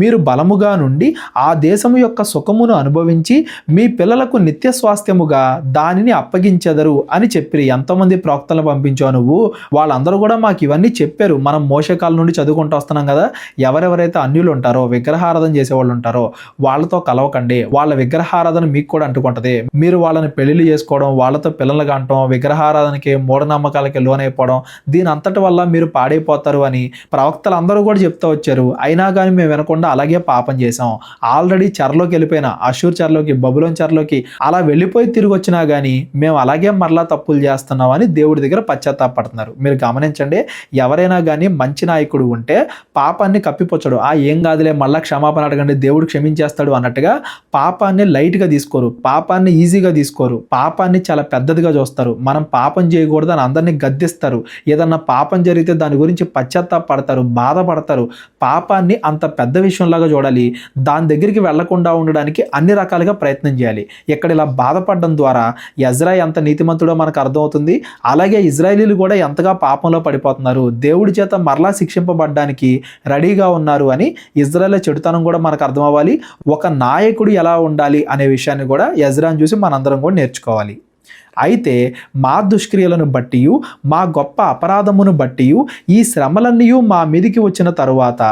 మీరు బలముగా నుండి ఆ దేశము యొక్క సుఖమును అనుభవించి మీ పిల్లలకు నిత్య స్వాస్థ్యముగా దానిని అప్పగించెదరు అని చెప్పిరి. ఎంతోమంది ప్రవక్తలను పంపించావు నువ్వు, వాళ్ళందరూ కూడా మాకు ఇవన్నీ చెప్పారు. మనం మోషే కాలం నుండి చదువుకుంటూ వస్తున్నాం కదా. ఎవరెవరైతే అన్యులు ఉంటారో, విగ్రహారాధన చేసేవాళ్ళు ఉంటారో వాళ్ళతో కలవకండి, వాళ్ళ విగ్రహారాధన మీకు కూడా అంటుకుంటది. మీరు వాళ్ళని పెళ్లిళ్ళు చేసుకోవడం, వాళ్ళతో పిల్లలు కంటం, విగ్రహారాధనకి మూఢనమ్మకాలకి లోనైపోవడం, దీని అంతటి వల్ల మీరు పాడైపోతారు అని ప్రవక్తలు అందరూ కూడా చెప్తూ వచ్చారు. అయినా కానీ మేము వినకుండా అలాగే పాపం చేసాం. ఆల్రెడీ చెరలోకి వెళ్ళిపోయిన అషూర్ చెరలోకి, బబులోన్ చెరలోకి అలా వెళ్ళిపోయి తిరిగి వచ్చినా కానీ మేము అలాగే మరలా తప్పులు చేస్తున్నాం అని దేవుడి దగ్గర పశ్చాత్తాపడుతున్నారు. మీరు గమనించండి, ఎవరైనా కానీ మంచి నాయకుడు ఉంటే పాపాన్ని కప్పిపుచ్చడు. ఏం కాదులే మళ్ళా క్షమాపణ అడగండి దేవుడు క్షమించేస్తాడు అన్నట్టుగా పాపాన్ని లైట్గా తీసుకోరు, పాపాన్ని ఈజీగా తీసుకోరు, పాపాన్ని చాలా పెద్దదిగా చూస్తారు. మనం పాపం చేయకూడదు అని అందరినీ గద్దిస్తారు. ఏదన్నా పాపం జరిగితే దాని గురించి పశ్చాత్తాపడతారు, బాధపడతారు. పాపాన్ని అంత పెద్ద విషయంలాగా చూడాలి. దాని దగ్గరికి వెళ్లకుండా ఉండడానికి అన్ని రకాలుగా ప్రయత్నం చేయాలి. ఇక్కడ ఇలా బాధపడడం ద్వారా ఎజ్రా ఎంత నీతిమంతుడో మనకు అర్థమవుతుంది. అలాగే ఇజ్రాయేలీలు కూడా ఎంతగా పాపంలో పడిపోతున్నారు, దేవుడి చేత మరలా శిక్షింపబడ్డానికి రెడీగా ఉన్నారు అని ఇజ్రాయేల్ చెడుతనం కూడా మనకు అర్థం అవ్వాలి. ఒక నాయకుడు ఎలా ఉండాలి అనే విషయాన్ని కూడా ఎజ్రాను చూసి మనందరం కూడా నేర్చుకోవాలి. అయితే మా దుష్క్రియలను బట్టి, మా గొప్ప అపరాధమును బట్టి ఈ శ్రమలన్నీ మా మీదికి వచ్చిన తరువాత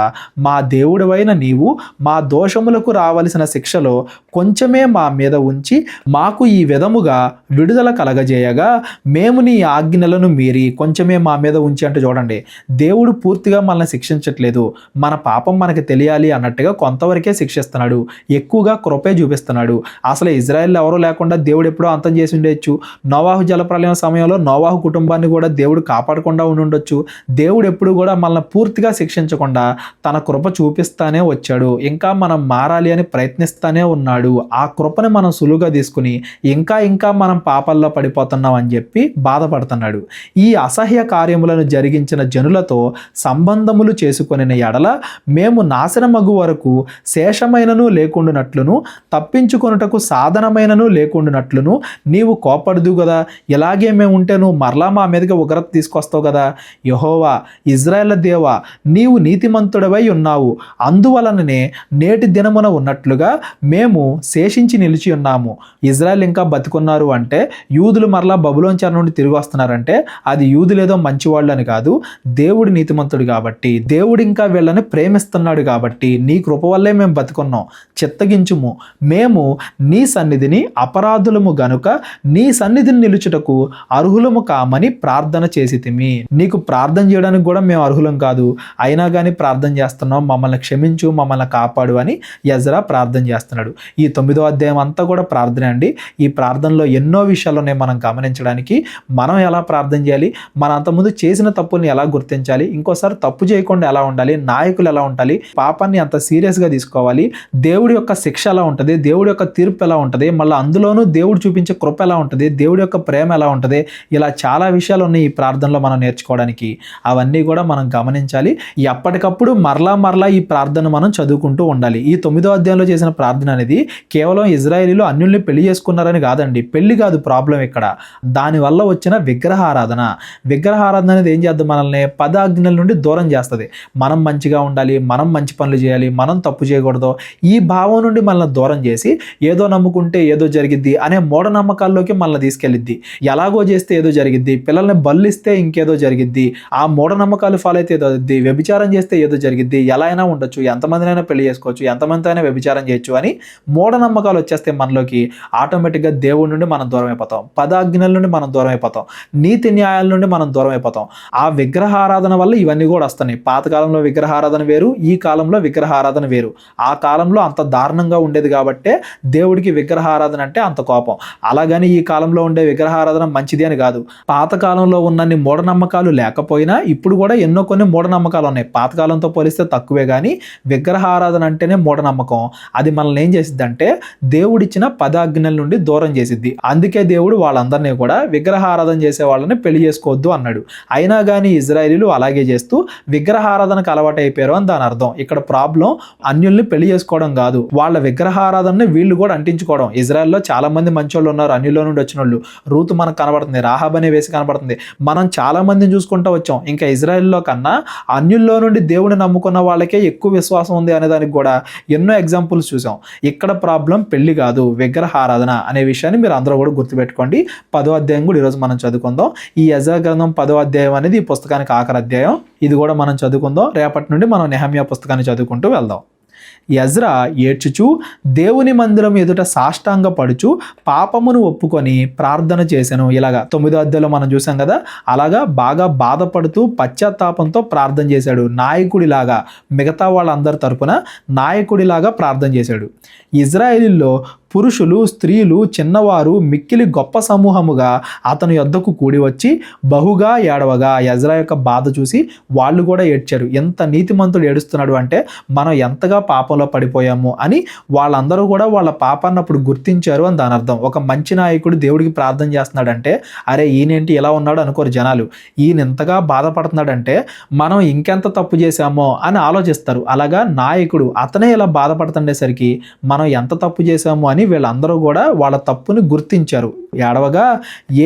మా దేవుడవైన నీవు మా దోషములకు రావలసిన శిక్షలో కొంచెమే మా మీద ఉంచి మాకు ఈ విధముగా విడుదల కలగజేయగా మేము నీ ఆజ్ఞలను మీరి కొంచెమే మా మీద ఉంచి అంటే చూడండి, దేవుడు పూర్తిగా మనల్ని శిక్షించట్లేదు. మన పాపం మనకి తెలియాలి అన్నట్టుగా కొంతవరకే శిక్షిస్తున్నాడు, ఎక్కువగా కృపే చూపిస్తున్నాడు. అసలు ఇజ్రాయెల్ ఎవరో లేకుండా దేవుడు ఎప్పుడో అంతం చేసి ఉండొచ్చు. నోవాహు జలప్రలయం సమయంలో నోవాహు కుటుంబాన్ని కూడా దేవుడు కాపాడకుండా ఉండొచ్చు. దేవుడు ఎప్పుడు కూడా మనల్ని పూర్తిగా శిక్షించకుండా తన కృప చూపిస్తానే వచ్చాడు. ఇంకా మనం మారాలి అని ప్రయత్నిస్తానే ఉన్నాడు. ఆ కృపని మనం సులువుగా తీసుకుని ఇంకా మనం పాపాల్లో పడిపోతున్నాం అని చెప్పి బాధపడుతున్నాడు. ఈ అసహ్య కార్యములను జరిగించిన జనులతో సంబంధములు చేసుకొనిన ఎడల మేము నాశనమగు వరకు శేషమైనను లేకుండునట్లును తప్పించుకొనుటకు సాధనమైనను లేకుండునట్లును నీవు కోపడదు కదా. ఇలాగే మేము ఉంటే నువ్వు మరలా మా మీదకి ఉగ్రత తీసుకొస్తావు కదా. యెహోవా ఇజ్రాయేల్ దేవా, నీవు నీతిమంతుడవై ఉన్నావు, అందువలననే నేటి దినమున ఉన్నట్లుగా మేము శేషించి నిలిచి ఉన్నాము. ఇజ్రాయెల్ ఇంకా బతికున్నారు అంటే, యూదులు మరలా బబులోను చెర నుండి తిరిగి వస్తున్నారంటే అది యూదులేదో మంచివాళ్ళు అని కాదు, దేవుడు నీతిమంతుడు కాబట్టి, దేవుడు ఇంకా వీళ్ళని ప్రేమిస్తున్నాడు కాబట్టి నీ కృప వల్లే మేము బతుకున్నాం. చిత్తగించుము, మేము నీ సన్నిధిని అపరాధులము గనుక నీ సన్నిధిని నిలుచుటకు అర్హులము కామని ప్రార్థన చేసితిమి. నీకు ప్రార్థన చేయడానికి కూడా మేము అర్హులం కాదు, అయినా కానీ ప్రార్థన చేస్తున్నాం, మమ్మల్ని క్షమించు, మమ్మల్ని కాపాడు అని ఎజ్రా ప్రార్థన చేస్తున్నాడు. ఈ 9వ అధ్యాయం అంతా కూడా ప్రార్థన అండి. ఈ ప్రార్థనలో ఎన్నో విషయాలు ఉన్నాయి మనం గమనించడానికి. మనం ఎలా ప్రార్థన చేయాలి, మన అంతకుముందు చేసిన తప్పుల్ని ఎలా గుర్తించాలి, ఇంకోసారి తప్పు చేయకుండా ఎలా ఉండాలి, నాయకులు ఎలా ఉండాలి, పాపాన్ని అంత సీరియస్గా తీసుకోవాలి, దేవుడి యొక్క శిక్ష ఎలా ఉంటుంది, దేవుడి యొక్క తీర్పు ఎలా ఉంటుంది, మళ్ళీ అందులోనూ దేవుడు చూపించే కృప ఎలా ఉంటుంది, దేవుడి యొక్క ప్రేమ ఎలా ఉంటుంది, ఇలా చాలా విషయాలు ఉన్నాయి ఈ ప్రార్థనలో మనం నేర్చుకోవడానికి. అవన్నీ కూడా మనం గమనించాలి. ఎప్పటికప్పుడు మరలా ఈ ప్రార్థన మనం చదువుకుంటూ ఉండాలి. ఈ 9వ అధ్యాయంలో చేసిన ప్రార్థన అనేది కేవలం ఇజ్రాయేలీలు అన్యుల్ని పెళ్లి చేసుకున్నారని కాదండి. పెళ్లి కాదు ప్రాబ్లం ఇక్కడ, దానివల్ల వచ్చిన విగ్రహారాధన. విగ్రహారాధన అనేది ఏం చేద్దాం, మనల్ని 10 ఆజ్ఞల నుండి దూరం చేస్తుంది. మనం మంచిగా ఉండాలి, మనం మంచి పనులు చేయాలి, మనం తప్పు చేయకూడదు, ఈ భావం నుండి మనల్ని దూరం చేసి ఏదో నమ్ముకుంటే ఏదో జరిగిద్ది అనే మూఢనమ్మకాల్లోకి మనల్ని తీసుకెళ్ళిద్ది. ఎలాగో చేస్తే ఏదో జరిగిద్ది, పిల్లల్ని బల్లిస్తే ఇంకేదో జరిగిద్ది, ఆ మూఢనమ్మకాలు ఫాలో అయితే ఏదో జరిగిద్ది, వ్యభిచారం చేస్తే ఏదో జరిగిద్ది, ఎలా అయినా ఉండొచ్చు, ఎంతమందినైనా పెళ్లి చేసుకోవచ్చు, ఎంతమందితో అయినా వ్యభిచారం చేయొచ్చు అని మూఢనమ్మకాలు వచ్చేస్తే మనలోకి ఆటోమేటిక్గా దేవుడి నుండి మనం దూరం అయిపోతాం, 10 ఆజ్ఞల నుండి మనం దూరం అయిపోతాం, నీతి న్యాయాల నుండి మనం దూరం అయిపోతాం. ఆ విగ్రహారాధన వల్ల ఇవన్నీ కూడా వస్తున్నాయి. పాతకాలంలో విగ్రహారాధన వేరు, ఈ కాలంలో విగ్రహారాధన వేరు. ఆ కాలంలో అంత దారుణంగా ఉండేది కాబట్టే దేవుడికి విగ్రహారాధన అంటే అంత కోపం. అలాగని ఈ కాలంలో ఉండే విగ్రహారాధన మంచిది అని కాదు. పాతకాలంలో ఉన్నన్ని మూఢనమ్మకాలు లేకపోయినా ఇప్పుడు కూడా ఎన్నో కొన్ని మూఢనమ్మకాలు ఉన్నాయి. పాతకాలంతో పోలిస్తే తక్కువే, కానీ విగ్రహారాధన అంటేనే మూఢనమ్మకం. అది మనల్ని ఏం చేసిద్ది అంటే దేవుడిచ్చిన 10 ఆజ్ఞల నుండి దూరం చేసిద్ది. అందుకే దేవుడు వాళ్ళందరినీ కూడా విగ్రహారాధన చేసే వాళ్ళని పెళ్లి చేసుకోవద్దు అన్నాడు. అయినా కానీ ఇజ్రాయేలీలు అలాగే చేస్తూ విగ్రహారాధనకు అలవాటు అయిపోయారు అని దాని అర్థం. ఇక్కడ ప్రాబ్లం అన్యుల్ని పెళ్లి చేసుకోవడం కాదు, వాళ్ళ విగ్రహారాధనని వీళ్ళు కూడా అంటించుకోవడం. ఇజ్రాయెల్లో చాలా మంది మంచోళ్ళు ఉన్నారు, అన్యుల్లో నుండి వచ్చిన వాళ్ళు. రూతు మనకు కనబడుతుంది, రాహాబ్ అనే వేసి కనబడుతుంది. మనం చాలా మందిని చూసుకుంటూ వచ్చాం. ఇంకా ఇజ్రాయెల్లో కన్నా అన్యుల్లో నుండి దేవుని నమ్ముకున్న వాళ్ళకే ఎక్కువ విశ్వాసం ఉంది అనే దానికి కూడా ఎన్నో ఎగ్జాంపుల్స్ చూసాం. ఇక్కడ ప్రాబ్లం పెళ్లి కాదు, విగ్రహారాధన అనే విషయాన్ని మీరు అందరూ కూడా గుర్తుపెట్టుకోండి. 10వ అధ్యాయం కూడా ఈరోజు మనం చదువుకుందాం. ఈ యెజ్రా గ్రంథం 10వ అధ్యాయం అనేది ఈ పుస్తకానికి ఆఖరి అధ్యాయం. ఇది కూడా మనం చదువుకుందాం. రేపటి నుండి మనం నెహమ్యా పుస్తకాన్ని చదువుకుంటూ వెళ్దాం. యెజ్రా ఏడ్చుచు దేవుని మందిరం ఎదుట సాష్టాంగ పడుచు పాపమును ఒప్పుకొని ప్రార్థన చేశాను. ఇలాగా 9వ అధ్యాయంలో మనం చూసాం కదా, అలాగా బాగా బాధపడుతూ పశ్చాత్తాపంతో ప్రార్థన చేశాడు. నాయకుడిలాగా, మిగతా వాళ్ళందరి తరపున నాయకుడిలాగా ప్రార్థన చేశాడు. ఇజ్రాయేలీల్లో పురుషులు, స్త్రీలు, చిన్నవారు మిక్కిలి గొప్ప సమూహముగా అతని యొద్దకు కూడి వచ్చి బహుగా ఏడవగా యెజ్రా యొక్క బాధ చూసి వాళ్ళు కూడా ఏడ్చారు. ఎంత నీతిమంతుడు ఏడుస్తున్నాడు అంటే మనం ఎంతగా పాపంలో పడిపోయాము అని వాళ్ళందరూ కూడా వాళ్ళ పాపాన్ని అప్పుడు గుర్తించారు అని దాని అర్థం. ఒక మంచి నాయకుడు దేవుడికి ప్రార్థన చేస్తున్నాడంటే అరే ఈయనేంటి ఇలా ఉన్నాడు అనుకోరు జనాలు. ఈయన ఎంతగా బాధపడుతున్నాడంటే మనం ఇంకెంత తప్పు చేశామో అని ఆలోచిస్తారు. అలాగా నాయకుడు అతనే ఇలా బాధపడుతుండేసరికి మనం ఎంత తప్పు చేశామో అని వీళ్ళందరూ కూడా వాళ్ళ తప్పుని గుర్తించారు. ఏడవగా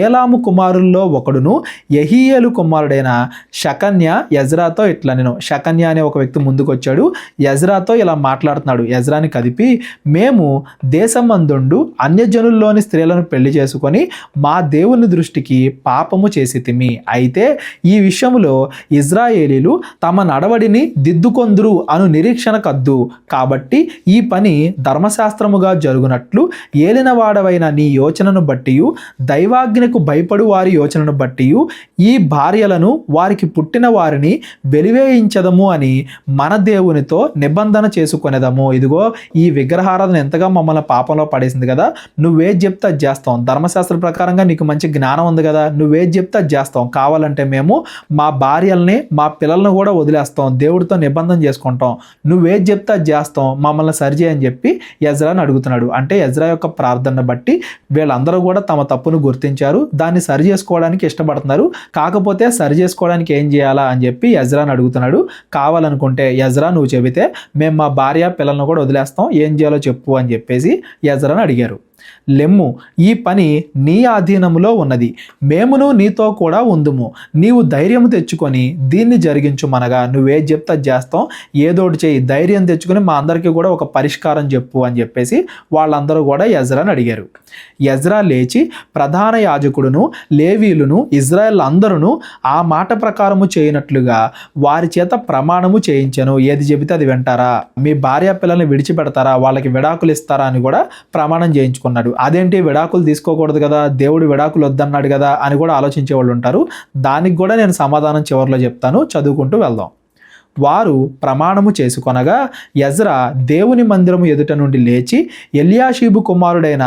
ఏలాము కుమారుల్లో ఒకడును యెహీయేలు కుమారుడైన షకన్య యెజ్రాతో ఇట్లా, నేను షకన్య అనే ఒక వ్యక్తి ముందుకు వచ్చాడు. యెజ్రాతో ఇలా మాట్లాడుతున్నాడు. యెజ్రాని కదిపి, మేము దేశమందుండు అన్యజనుల్లోని స్త్రీలను పెళ్లి చేసుకొని మా దేవుని దృష్టికి పాపము చేసితిమి. అయితే ఈ విషయంలో ఇజ్రాయేలీలు తమ నడవడిని దిద్దుకొందురు అను నిరీక్షణ కద్దు. కాబట్టి ఈ పని ధర్మశాస్త్రముగా జరుగునట్లు ఏలినవాడవైన నీ యోచనను బట్టి దైవాజ్ఞకు భయపడు వారి యోచనను బట్టి ఈ భార్యలను వారికి పుట్టిన వారిని వెలివేయించదము అని మన దేవునితో నిబంధన చేసుకునేదము. ఇదిగో ఈ విగ్రహారాధన ఎంతగా మమ్మల్ని పాపంలో పడేసింది కదా, నువ్వేది చెప్తే అది చేస్తాం. ధర్మశాస్త్ర ప్రకారంగా నీకు మంచి జ్ఞానం ఉంది కదా, నువ్వేది చెప్తే అది చేస్తాం. కావాలంటే మేము మా భార్యల్ని మా పిల్లల్ని కూడా వదిలేస్తాం, దేవుడితో నిబంధన చేసుకుంటాం. నువ్వేది చెప్తే అది చేస్తాం, మమ్మల్ని సరిచేయని చెప్పి యెజ్రాని అడుగుతున్నాడు. అంటే యెజ్రా యొక్క ప్రార్థన బట్టి వీళ్ళందరూ కూడా తమ తప్పును గుర్తించారు, దాన్ని సరి చేసుకోవడానికి ఇష్టపడుతున్నారు. కాకపోతే సరి చేసుకోవడానికి ఏం చేయాలా అని చెప్పి యెజ్రాని అడుగుతున్నాడు. కావాలనుకుంటే యెజ్రా నువ్వు చెబితే మేము మా భార్య పిల్లలను కూడా వదిలేస్తాం, ఏం చేయాలో చెప్పు అని చెప్పేసి యెజ్రాని అడిగారు. లెమ్ము, ఈ పని నీ ఆధీనములో ఉన్నది, మేమును నీతో కూడా ఉందుము. నీవు ధైర్యం తెచ్చుకొని దీన్ని జరిగించుమనగా, నువ్వేది చెప్తే అది చేస్తాం, ఏదోటి చేయి, ధైర్యం తెచ్చుకొని మా అందరికీ కూడా ఒక పరిష్కారం చెప్పు అని చెప్పేసి వాళ్ళందరూ కూడా యెజ్రాని అడిగారు. యెజ్రా లేచి ప్రధాన యాజకుడును లేవీయులను ఇజ్రాయెల్ అందరూ ఆ మాట ప్రకారము చేయనట్లుగా వారి చేత ప్రమాణము చేయించెను. ఏది చెబితే అది వింటారా, మీ భార్య పిల్లల్ని విడిచిపెడతారా, వాళ్ళకి విడాకులు ఇస్తారా అని కూడా ప్రమాణం చేయించుకున్నారు. ఉన్నాడు. అదేంటి విడాకులు తీసుకోకూడదు కదా, దేవుడు విడాకులు వద్దన్నాడు కదా అని కూడా ఆలోచించే వాళ్ళు ఉంటారు. దానికి కూడా నేను సమాధానం చివరిలో చెప్తాను, చదువుకుంటూ వెళ్దాం. వారు ప్రమాణము చేసుకొనగా ఎజ్రా దేవుని మందిరము ఎదుట నుండి లేచి ఎల్యాషీబు కుమారుడైన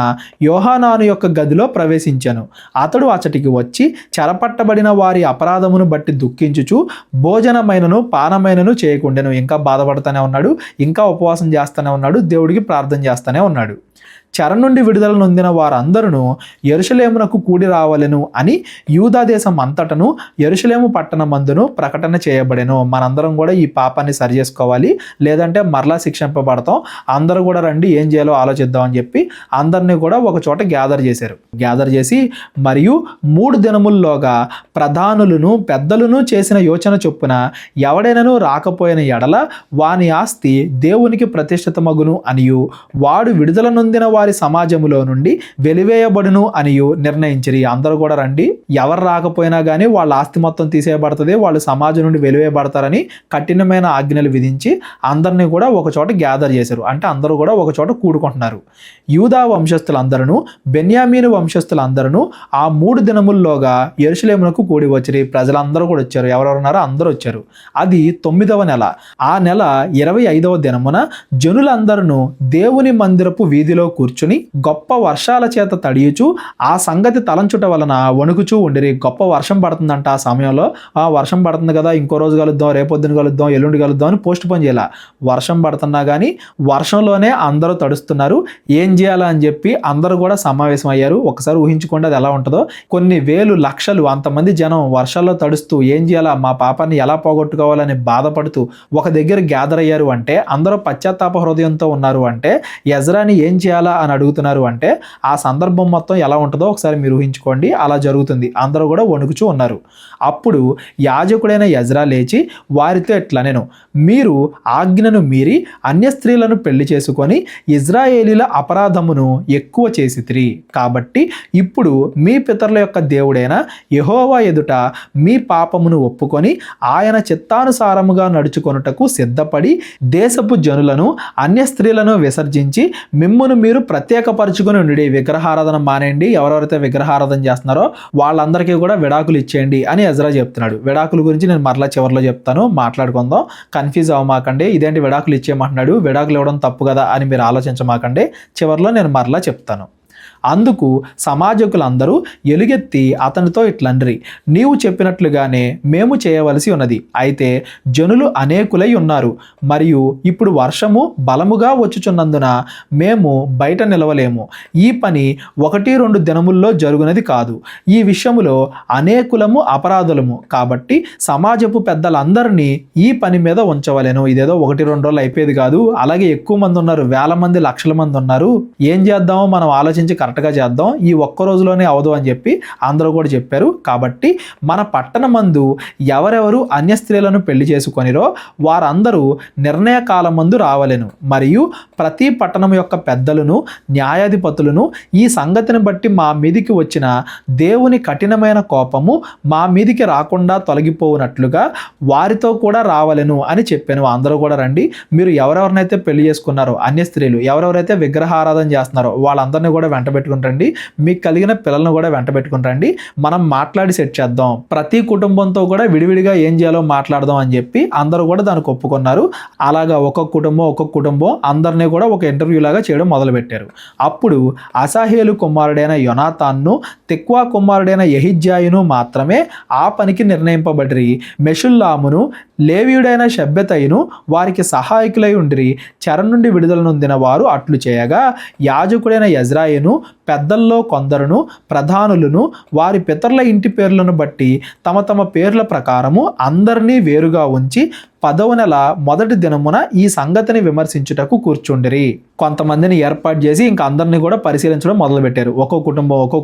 యోహానాను యొక్క గదిలో ప్రవేశించెను. అతడు అచటికి వచ్చి చెరపట్టబడిన వారి అపరాధమును బట్టి దుఃఖించుచు భోజనమైనను పానమైనను చేయకుండెను. ఇంకా బాధపడుతూనే ఉన్నాడు, ఇంకా ఉపవాసం చేస్తూనే ఉన్నాడు, దేవుడికి ప్రార్థన చేస్తూనే ఉన్నాడు. చెర నుండి విడుదల నొందిన వారందరూ యెరూషలేమునకు కూడి రావలెను అని యూదా దేశం అంతటను యెరూషలేము పట్టణమందును ప్రకటన చేయబడెను. మనందరం కూడా ఈ పాపాన్ని సరి చేసుకోవాలి, లేదంటే మరలా శిక్షింపబడతాం, అందరూ కూడా రండి ఏం చేయాలో ఆలోచిద్దాం అని చెప్పి అందరినీ కూడా ఒక చోట గ్యాదర్ చేశారు. గ్యాదర్ చేసి మరియు 3 దినముల్లోగా ప్రధానులను పెద్దలను చేసిన యోచన చొప్పున ఎవడైనను రాకపోయిన ఎడల వాని ఆస్తి దేవునికి ప్రతిష్ఠితమగును అనియు వాడు విడుదల నొందిన వారి సమాజములో నుండి వెలివేయబడును అనియు నిర్ణయించిరి. అందరూ కూడా రండి, ఎవరు రాకపోయినా కానీ వాళ్ళ ఆస్తి మొత్తం తీసేయబడుతుంది, వాళ్ళు సమాజం నుండి వెలివేయబడతారని కఠినమైన ఆజ్ఞలు విధించి అందరినీ కూడా ఒక చోట గ్యాదర్ చేశారు. అంటే అందరూ కూడా ఒక చోట కూడుకుంటున్నారు. యూదా వంశస్థులందరూ బెన్యామీను వంశస్థులందరూ ఆ 3 దినముల్లోగా యెరూషలేమునకు కూడి వచ్చిరి. ప్రజలందరూ కూడా వచ్చారు. ఎవరెవరున్నారో అందరూ వచ్చారు. అది 9వ నెల. ఆ నెల 25వ దినమున జనులందరూ దేవుని మందిరపు వీధిలో కూర్చుని గొప్ప వర్షాల చేత తడియుచు ఆ సంగతి తలంచుట వలన వణుకుచూ ఉండిరి. గొప్ప వర్షం పడుతుందంట ఆ సమయంలో. ఆ వర్షం పడుతుంది కదా, ఇంకో రోజు కలుద్దాం, రేపొద్దున కలుద్దాం, ఎల్లుండి కలుద్దాం అని పోస్ట్ పోన్ చేయాల. వర్షం పడుతున్నా కానీ వర్షంలోనే అందరూ తడుస్తున్నారు. ఏం చేయాలా అని చెప్పి అందరూ కూడా సమావేశం అయ్యారు. ఒకసారి ఊహించుకోండి అది ఎలా ఉంటుందో. కొన్ని వేలు లక్షలు అంతమంది జనం వర్షాల్లో తడుస్తూ ఏం చేయాలా, మా పాపాన్ని ఎలా పోగొట్టుకోవాలని బాధపడుతూ ఒక దగ్గర గ్యాదర్ అయ్యారు. అంటే అందరూ పశ్చాత్తాప హృదయంతో ఉన్నారు. అంటే ఎజ్రాని ఏం చేయాలా అని అడుగుతున్నారు. అంటే ఆ సందర్భం మొత్తం ఎలా ఉంటుందో ఒకసారి మీరు ఊహించుకోండి. అలా జరుగుతుంది. అందరూ కూడా వణుకుచూ ఉన్నారు. అప్పుడు యాజకుడైన ఎజ్రా లేచి వారితో ఇట్లా, నేను మీరు ఆజ్ఞను మీరి అన్య స్త్రీలను పెళ్లి చేసుకొని ఇజ్రాయేలీల అపరాధమును ఎక్కువ చేసితిరి. కాబట్టి ఇప్పుడు మీ పితరుల యొక్క దేవుడైన యెహోవా ఎదుట మీ పాపమును ఒప్పుకొని ఆయన చిత్తానుసారముగా నడుచుకొనుటకు సిద్ధపడి దేశపు జనులను అన్య స్త్రీలను విసర్జించి మిమ్మును మీరు ప్రత్యేకపరచుకొని ఉండి విగ్రహారాధన మానేయండి. ఎవరెవరైతే విగ్రహారాధన చేస్తున్నారో వాళ్ళందరికీ కూడా విడాకులు ఇచ్చేయండి అని ఎజ్రా చెప్తున్నాడు. విడాకుల గురించి నేను మరలా చివరిలో చెప్తాను, మాట్లాడుకుందాం. కన్ఫ్యూజ్ అవ్వమాకండి, ఇదేంటి విడాకులు ఇచ్చేయమంటున్నాడు, విడాకులు ఇవ్వడం తప్పు కదా అని మీరు ఆలోచించమాకండి. చివరిలో నేను మరలా చెప్తాను. అందుకు సమాజకులందరూ ఎలుగెత్తి అతనితో ఇట్లండ్రి, నీవు చెప్పినట్లుగానే మేము చేయవలసి ఉన్నది. అయితే జనులు అనేకులై ఉన్నారు, మరియు ఇప్పుడు వర్షము బలముగా వచ్చుచున్నందున మేము బయట నిలవలేము. ఈ పని 1-2 దినముల్లో జరుగునది కాదు. ఈ విషయములో అనేకులము అపరాధులము. కాబట్టి సమాజపు పెద్దలందరినీ ఈ పని మీద ఉంచవలెను. ఇదేదో 1-2 రోజులు అయిపోయేది కాదు. అలాగే ఎక్కువ మంది ఉన్నారు, వేల మంది, లక్షల మంది ఉన్నారు. ఏం చేద్దామో మనం ఆలోచించి కరెక్ట్గా చేద్దాం, ఈ ఒక్క రోజులోనే అవదు అని చెప్పి అందరూ కూడా చెప్పారు. కాబట్టి మన పట్టణమందు ఎవరెవరు అన్య స్త్రీలను పెళ్లి చేసుకొనిరో వారందరూ నిర్ణయ కాలమందు రావలెను. మరియు ప్రతి పట్టణం యొక్క పెద్దలను న్యాయాధిపతులను ఈ సంగతిని బట్టి మా మీదికి వచ్చిన దేవుని కఠినమైన కోపము మా మీదికి రాకుండా తొలగిపోవునట్లుగా వారితో కూడా రావలెను అని చెప్పాను. అందరూ కూడా రండి, మీరు ఎవరెవరినైతే పెళ్లి చేసుకున్నారో అన్య స్త్రీలు, ఎవరెవరైతే విగ్రహారాధన చేస్తున్నారో వాళ్ళందరినీ కూడా వెంట పెట్టుకుంటండి, మీకు కలిగిన పిల్లలను కూడా వెంట పెట్టుకుంటండి. మనం మాట్లాడి సెట్ చేద్దాం, ప్రతి కుటుంబంతో కూడా విడివిడిగా ఏం చేయాలో మాట్లాడదాం అని చెప్పి అందరూ కూడా దానికి ఒప్పుకున్నారు. అలాగా ఒక్కొక్క కుటుంబం అందరినీ కూడా ఒక ఇంటర్వ్యూ లాగా చేయడం మొదలుపెట్టారు. అప్పుడు అసాహేలు కుమారుడైన యోనాతాన్ను, తెక్వా కుమారుడైన యెహిజ్యాయును మాత్రమే ఆ పనికి నిర్ణయింపబడిరి. మెషుల్లామును లేవీయుడైన షెబ్బెతయును వారికి సహాయకులై ఉండిరి. చెర నుండి విడుదల నొందిన వారు అట్లు చేయగా యాజకుడైన యెజ్రాయను పెద్దల్లో కొందరును ప్రధానులను వారి పితరుల ఇంటి పేర్లను బట్టి తమ తమ పేర్ల ప్రకారము అందరినీ వేరుగా ఉంచి 10వ నెల మొదటి దినమున ఈ సంగతిని విమర్శించుటకు కూర్చుండిరి. కొంతమందిని ఏర్పాటు చేసి ఇంకా అందరినీ కూడా పరిశీలించడం మొదలుపెట్టారు. ఒక్కో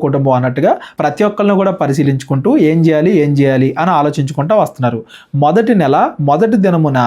కుటుంబం అన్నట్టుగా ప్రతి ఒక్కరిని కూడా పరిశీలించుకుంటూ ఏం చేయాలి అని ఆలోచించుకుంటూ వస్తున్నారు. మొదటి నెల మొదటి దినమున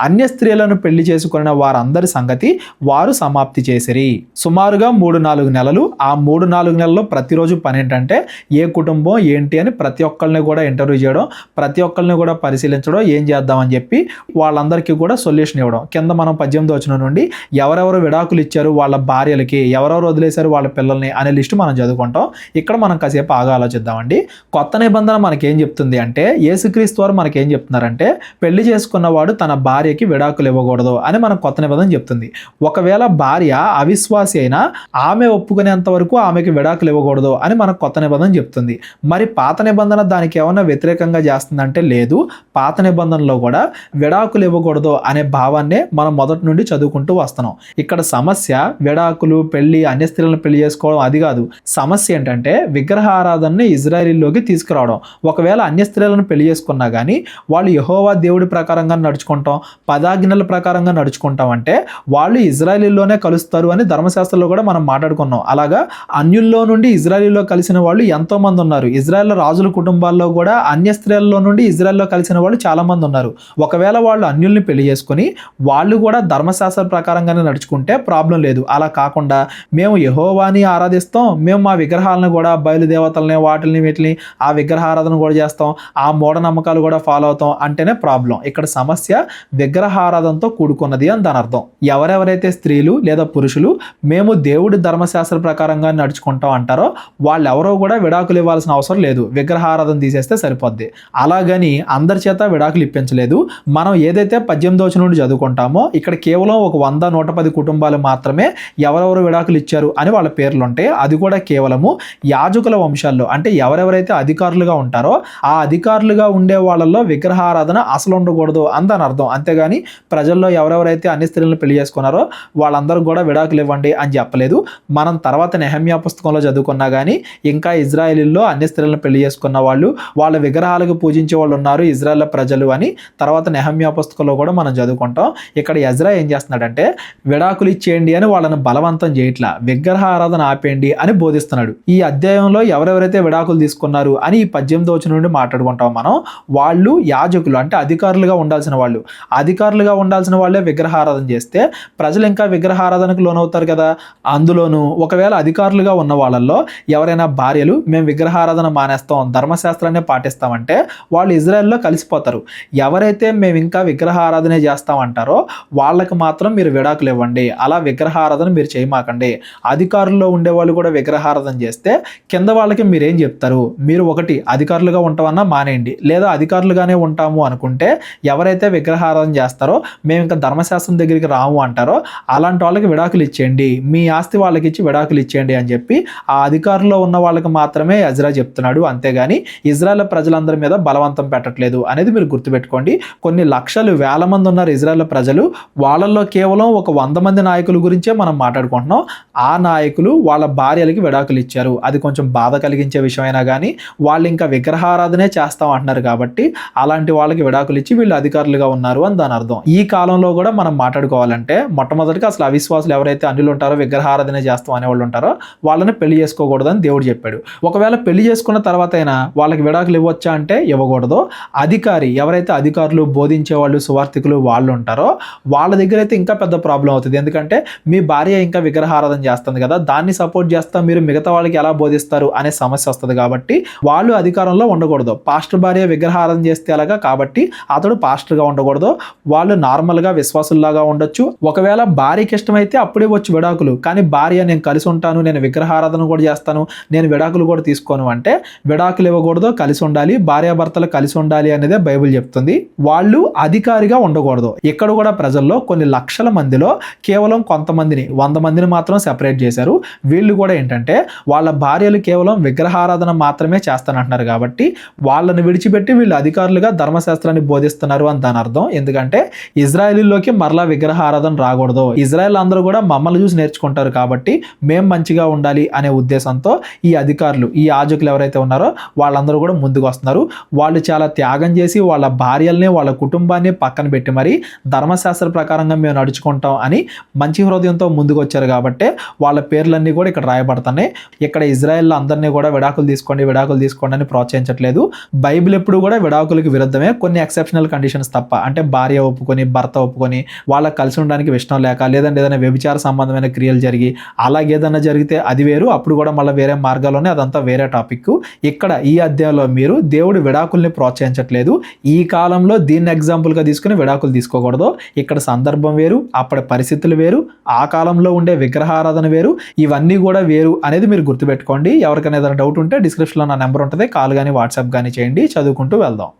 అన్య స్త్రీలను పెళ్లి చేసుకున్న వారందరి సంగతి వారు సమాప్తి చేసిరి. సుమారుగా 3-4 నెలలు. ఆ 3-4 నెలల్లో ప్రతిరోజు పని ఏంటంటే ఏ కుటుంబం ఏంటి అని ప్రతి ఒక్కరిని కూడా ఇంటర్వ్యూ చేయడం, ప్రతి ఒక్కరిని కూడా పరిశీలించడం, ఏం చేద్దామని చెప్పి వాళ్ళందరికీ కూడా సొల్యూషన్ ఇవ్వడం. కింద మనం 18వ వచనం నుండి ఎవరెవరు విడాకులు ఇచ్చారు వాళ్ళ భార్యలకి, ఎవరెవరు వదిలేశారు వాళ్ళ పిల్లల్ని అనే లిస్టు మనం చదువుకుంటాం. ఇక్కడ మనం కాసేపు ఆగా ఆలోచిద్దామండి. కొత్త నిబంధన మనకేం చెప్తుంది అంటే, యేసుక్రీస్తు వారు మనకేం చెప్తున్నారంటే, పెళ్లి చేసుకున్నవాడు తన భార్యకి విడాకులు ఇవ్వకూడదు అని మనకు కొత్త నిబంధన చెప్తుంది. ఒకవేళ భార్య అవిశ్వాసి అయినా ఆమె ఒప్పుకునేంత వరకు ఆమెకి విడాకులు ఇవ్వకూడదు అని మనకు కొత్త నిబంధన చెప్తుంది. మరి పాత నిబంధన దానికి ఏమన్నా వ్యతిరేకంగా చేస్తుందంటే లేదు. పాత నిబంధనలో కూడా విడాకులు ఇవ్వకూడదు అనే భావాన్నే మనం మొదటి నుండి చదువుకుంటూ వస్తున్నాం. ఇక్కడ సమస్య విడాకులు, పెళ్లి, అన్య స్త్రీలను పెళ్లి చేసుకోవడం అది కాదు. సమస్య ఏంటంటే విగ్రహారాధనని ఇజ్రాయేలీలోకి తీసుకురావడం. ఒకవేళ అన్య స్త్రీలను పెళ్లి చేసుకున్నా కానీ వాళ్ళు యెహోవా దేవుడి ప్రకారంగా నడుచుకుంటాం, పదాజ్ఞల ప్రకారంగా నడుచుకుంటాం అంటే వాళ్ళు ఇజ్రాయేలీలోనే కలుస్తారు అని ధర్మశాస్త్రంలో కూడా మనం మాట్లాడుకున్నాం. అలాగా అన్యుల్లో నుండి ఇజ్రాయేలీలో కలిసిన వాళ్ళు ఎంతో మంది ఉన్నారు. ఇజ్రాయేల్ రాజుల కుటుంబాల్లో కూడా అన్య స్త్రీలలో నుండి ఇజ్రాయేల్లో కలిసిన వాళ్ళు చాలా మంది ఉన్నారు. ఒకవేళ వాళ్ళు అన్యుల్ని పెళ్లి చేసుకుని వాళ్ళు కూడా ధర్మశాస్త్ర ప్రకారంగానే నడుచుకుంటే ప్రాబ్లం లేదు. అలా కాకుండా మేము యెహోవాని ఆరాధిస్తాం, మేము మా విగ్రహాలను కూడా, బయలుదేవతల్ని, వాటిని వీటిని, ఆ విగ్రహారాధన కూడా చేస్తాం, ఆ మూఢనమ్మకాలు కూడా ఫాలో అవుతాం అంటేనే ప్రాబ్లం. ఇక్కడ సమస్య విగ్రహారాధనతో కూడుకున్నది అని దాని అర్థం. ఎవరెవరైతే స్త్రీలు లేదా పురుషులు మేము దేవుడి ధర్మశాస్త్ర ప్రకారంగా నడుచుకుంటాం అంటారో వాళ్ళెవరో కూడా విడాకులు ఇవ్వాల్సిన అవసరం లేదు. విగ్రహారాధన తీసేస్తే సరిపోద్ది. అలాగని అందరి చేత విడాకులు ఇప్పించలేదు. మనం ఏదైతే 18వ వచనం నుండి చదువుకుంటామో ఇక్కడ కేవలం ఒక 100-110 కుటుంబాలు మాత్రమే ఎవరెవరు విడాకులు ఇచ్చారు అని వాళ్ళ పేర్లు ఉంటాయి. అది కూడా కేవలము యాజకుల వంశాల్లో, అంటే ఎవరెవరైతే అధికారులుగా ఉంటారో ఆ అధికారులుగా ఉండే వాళ్ళల్లో విగ్రహారాధన అసలు ఉండకూడదు అని అర్థం. అంతేగాని ప్రజల్లో ఎవరెవరైతే అన్ని స్త్రీలను పెళ్లి చేసుకున్నారో వాళ్ళందరూ కూడా విడాకులు ఇవ్వండి అని చెప్పలేదు. మనం తర్వాత నెహెమ్యా పుస్తకంలో చదువుకున్నా కానీ ఇంకా ఇజ్రాయేలీల్లో అన్ని స్త్రీలను పెళ్లి చేసుకున్న వాళ్ళు, వాళ్ళ విగ్రహాలకు పూజించే వాళ్ళు ఉన్నారు ఇజ్రాయేల్ ప్రజలు అని తర్వాత నెహెమ్యా పుస్తకంలో కూడా మనం చదువుకుంటాం. ఇక్కడ ఎజ్రా ఏం చేస్తున్నాడంటే విడాకులు ఇచ్చేయండి అని వాళ్ళని బలవంతం చేయట్లా, విగ్రహ ఆరాధన ఆపేయండి అని బోధిస్తున్నాడు. ఈ అధ్యాయంలో ఎవరెవరైతే విడాకులు తీసుకున్నారు అని ఈ 18వ వచనం నుండి మాట్లాడుకుంటాం మనం. వాళ్ళు యాజకులు, అంటే అధికారులుగా ఉండాల్సిన వాళ్ళు. అధికారులుగా ఉండాల్సిన వాళ్ళే విగ్రహారాధన చేస్తే ప్రజలు ఇంకా విగ్రహారాధనకు లోనవుతారు కదా. అందులోనూ ఒకవేళ అధికారులుగా ఉన్న వాళ్ళల్లో ఎవరైనా భార్యలు మేము విగ్రహారాధన మానేస్తాం, ధర్మశాస్త్రాన్ని పాటిస్తామంటే వాళ్ళు ఇజ్రాయెల్లో కలిసిపోతారు. ఎవరైతే మేము ఇంకా విగ్రహారాధనే చేస్తామంటారో వాళ్ళకి మాత్రం మీరు విడాకులు ఇవ్వండి, అలా విగ్రహారాధన మీరు చేయమాకండి. అధికారుల్లో ఉండేవాళ్ళు కూడా విగ్రహారాధన చేస్తే కింద వాళ్ళకి మీరేం చెప్తారు? మీరు ఒకటి అధికారులుగా ఉంటామన్నా మానేయండి, లేదా అధికారులుగానే ఉంటాము అనుకుంటే ఎవరైతే విగ్రహారాధన చేస్తారో మేము ఇంకా ధర్మశాస్త్రం దగ్గరికి రాము అంటారో అలాంటి వాళ్ళకి విడాకులు ఇచ్చేయండి, మీ ఆస్తి వాళ్ళకి ఇచ్చి విడాకులు ఇచ్చేయండి అని చెప్పి ఆ అధికారంలో ఉన్న వాళ్ళకి మాత్రమే ఎజ్రా చెప్తున్నాడు. అంతేగాని ఇజ్రాయెల్ ప్రజలందరి మీద బలవంతం పెట్టట్లేదు అనేది మీరు గుర్తుపెట్టుకోండి. కొన్ని లక్షలు వేల మంది ఉన్నారు ఇజ్రాయెల్ ప్రజలు, వాళ్ళల్లో కేవలం ఒక 100 మంది నాయకుల గురించే మనం మాట్లాడుకుంటున్నాం. ఆ నాయకులు వాళ్ళ భార్యలకి విడాకులు ఇచ్చారు. అది కొంచెం బాధ కలిగించే విషయమైనా కానీ వాళ్ళు ఇంకా విగ్రహారాధనే చేస్తాం అంటున్నారు కాబట్టి అలాంటి వాళ్ళకి విడాకులు ఇచ్చి వీళ్ళు అధికారులుగా ఉన్నారు అని దాని అర్థం. ఈ కాలంలో కూడా మనం మాట్లాడుకోవాలంటే మొట్టమొదటిగా అసలు అవిశ్వాసులు ఎవరైతే అన్యులు ఉంటారో విగ్రహారాధనే చేస్తాం అనేవాళ్ళు ఉంటారో వాళ్ళని పెళ్లి చేసుకోకూడదని దేవుడు చెప్పాడు. ఒకవేళ పెళ్లి చేసుకున్న తర్వాత అయినా వాళ్ళకి విడాకులు ఇవ్వచ్చా అంటే ఇవ్వకూడదు. అధికారి, ఎవరైతే అధికారులు, బోధించే వాళ్ళు, సువార్థికులు వాళ్ళు ఉంటారో వాళ్ళ దగ్గర అయితే ఇంకా పెద్ద ప్రాబ్లం అవుతుంది. ఎందుకంటే మీ భార్య ఇంకా విగ్రహారాధన చేస్తుంది కదా, దాన్ని సపోర్ట్ చేస్తా మీరు మిగతా వాళ్ళకి ఎలా బోధిస్తారు అనే సమస్య వస్తుంది. కాబట్టి వాళ్ళు అధికారంలో ఉండకూడదు. పాస్టర్ భార్య విగ్రహారాధన చేస్తే అలాగా, కాబట్టి అతడు పాస్టర్గా ఉండకూడదు. వాళ్ళు నార్మల్గా విశ్వాసుల్లాగా ఉండొచ్చు. ఒకవేళ భార్యకి ఇష్టమైతే అప్పుడే వచ్చి విడాకులు, కానీ భార్య నేను కలిసి ఉంటాను, నేను విగ్రహారాధన కూడా చేస్తాను, నేను విడాకులు కూడా తీసుకోను అంటే విడాకులు ఇవ్వకూడదు, కలిసి ఉండాలి, భార్యాభర్తలు కలిసి ఉండాలి అనేదే బైబిల్ చెప్తుంది. వాళ్ళు అధికారిగా ఉండకూడదు. ఇక్కడ కూడా ప్రజల్లో కొన్ని లక్షల మందిలో కేవలం కొంతమందిని, 100 మందిని మాత్రం సెపరేట్ చేశారు. వీళ్ళు కూడా ఏంటంటే వాళ్ళ భార్యలు కేవలం విగ్రహారాధన మాత్రమే చేస్తానంటున్నారు కాబట్టి వాళ్ళని విడిచిపెట్టి వీళ్ళు అధికారులుగా ధర్మశాస్త్రాన్ని బోధిస్తున్నారు అని దాని అర్థం. ఎందుకంటే ఇజ్రాయేలీలోకి మరలా విగ్రహారాధన రాకూడదు, ఇజ్రాయెల్ అందరూ కూడా మమ్మల్ని చూసి నేర్చుకుంటారు కాబట్టి మేము మంచిగా ఉండాలి అనే ఉద్దేశంతో ఈ అధికారులు, ఈ యాజకులు ఎవరైతే ఉన్నారో వాళ్ళందరూ కూడా ముందుకు వస్తున్నారు. వాళ్ళు చాలా త్యాగం చేసి వాళ్ళ భార్యల్ని, వాళ్ళ కుటుంబాన్ని పక్కన పెట్టి మరి ధర్మశాస్త్ర ప్రకారంగా మేము నడుచుకుంటాం అని మంచి హృదయంతో ముందుకు వచ్చారు కాబట్టి వాళ్ళ పేర్లన్నీ కూడా ఇక్కడ రాయబడుతున్నాయి. ఇక్కడ ఇజ్రాయెల్ అందరినీ కూడా విడాకులు తీసుకోండి, విడాకులు తీసుకోండి అని ప్రోత్సహించట్లేదు. బైబిల్ ఎప్పుడు కూడా విడాకులకు విరుద్ధమే, కొన్ని ఎక్సెప్షనల్ కండిషన్స్ తప్ప. అంటే భార్య ఒప్పుకొని, భర్త ఒప్పుకొని వాళ్ళకి కలిసి ఉండడానికి ఇష్టం లేక, లేదంటే ఏదైనా వ్యభిచార సంబంధమైన క్రియలు జరిగి అలాగేదన్నా జరిగితే అది వేరు, అప్పుడు కూడా మళ్ళీ వేరే మార్గాల్లోనే, అదంతా వేరే టాపిక్. ఇక్కడ ఈ అధ్యాయంలో మీరు దేవుడు విడాకుల్ని ప్రోత్సహించట్లేదు. ఈ కాలంలో దీన్ని ఎగ్జాంపుల్గా తీసుకుని విడాకులు తీసుకోకూడదు. ఇక్కడ సందర్భం వేరు, అప్పటి పరిస్థితులు వేరు, ఆ కాలంలో ఉండే విగ్రహారాధన వేరు, ఇవన్నీ కూడా వేరు అనేది మీరు గుర్తుపెట్టుకోండి. ఎవరికైనా ఏదైనా డౌట్ ఉంటే డిస్క్రిప్షన్లో నా నెంబర్ ఉంటుంది, కాల్ కానీ వాట్సాప్ కానీ చేయండి, చదువుకుంటూ వెళ్దాం.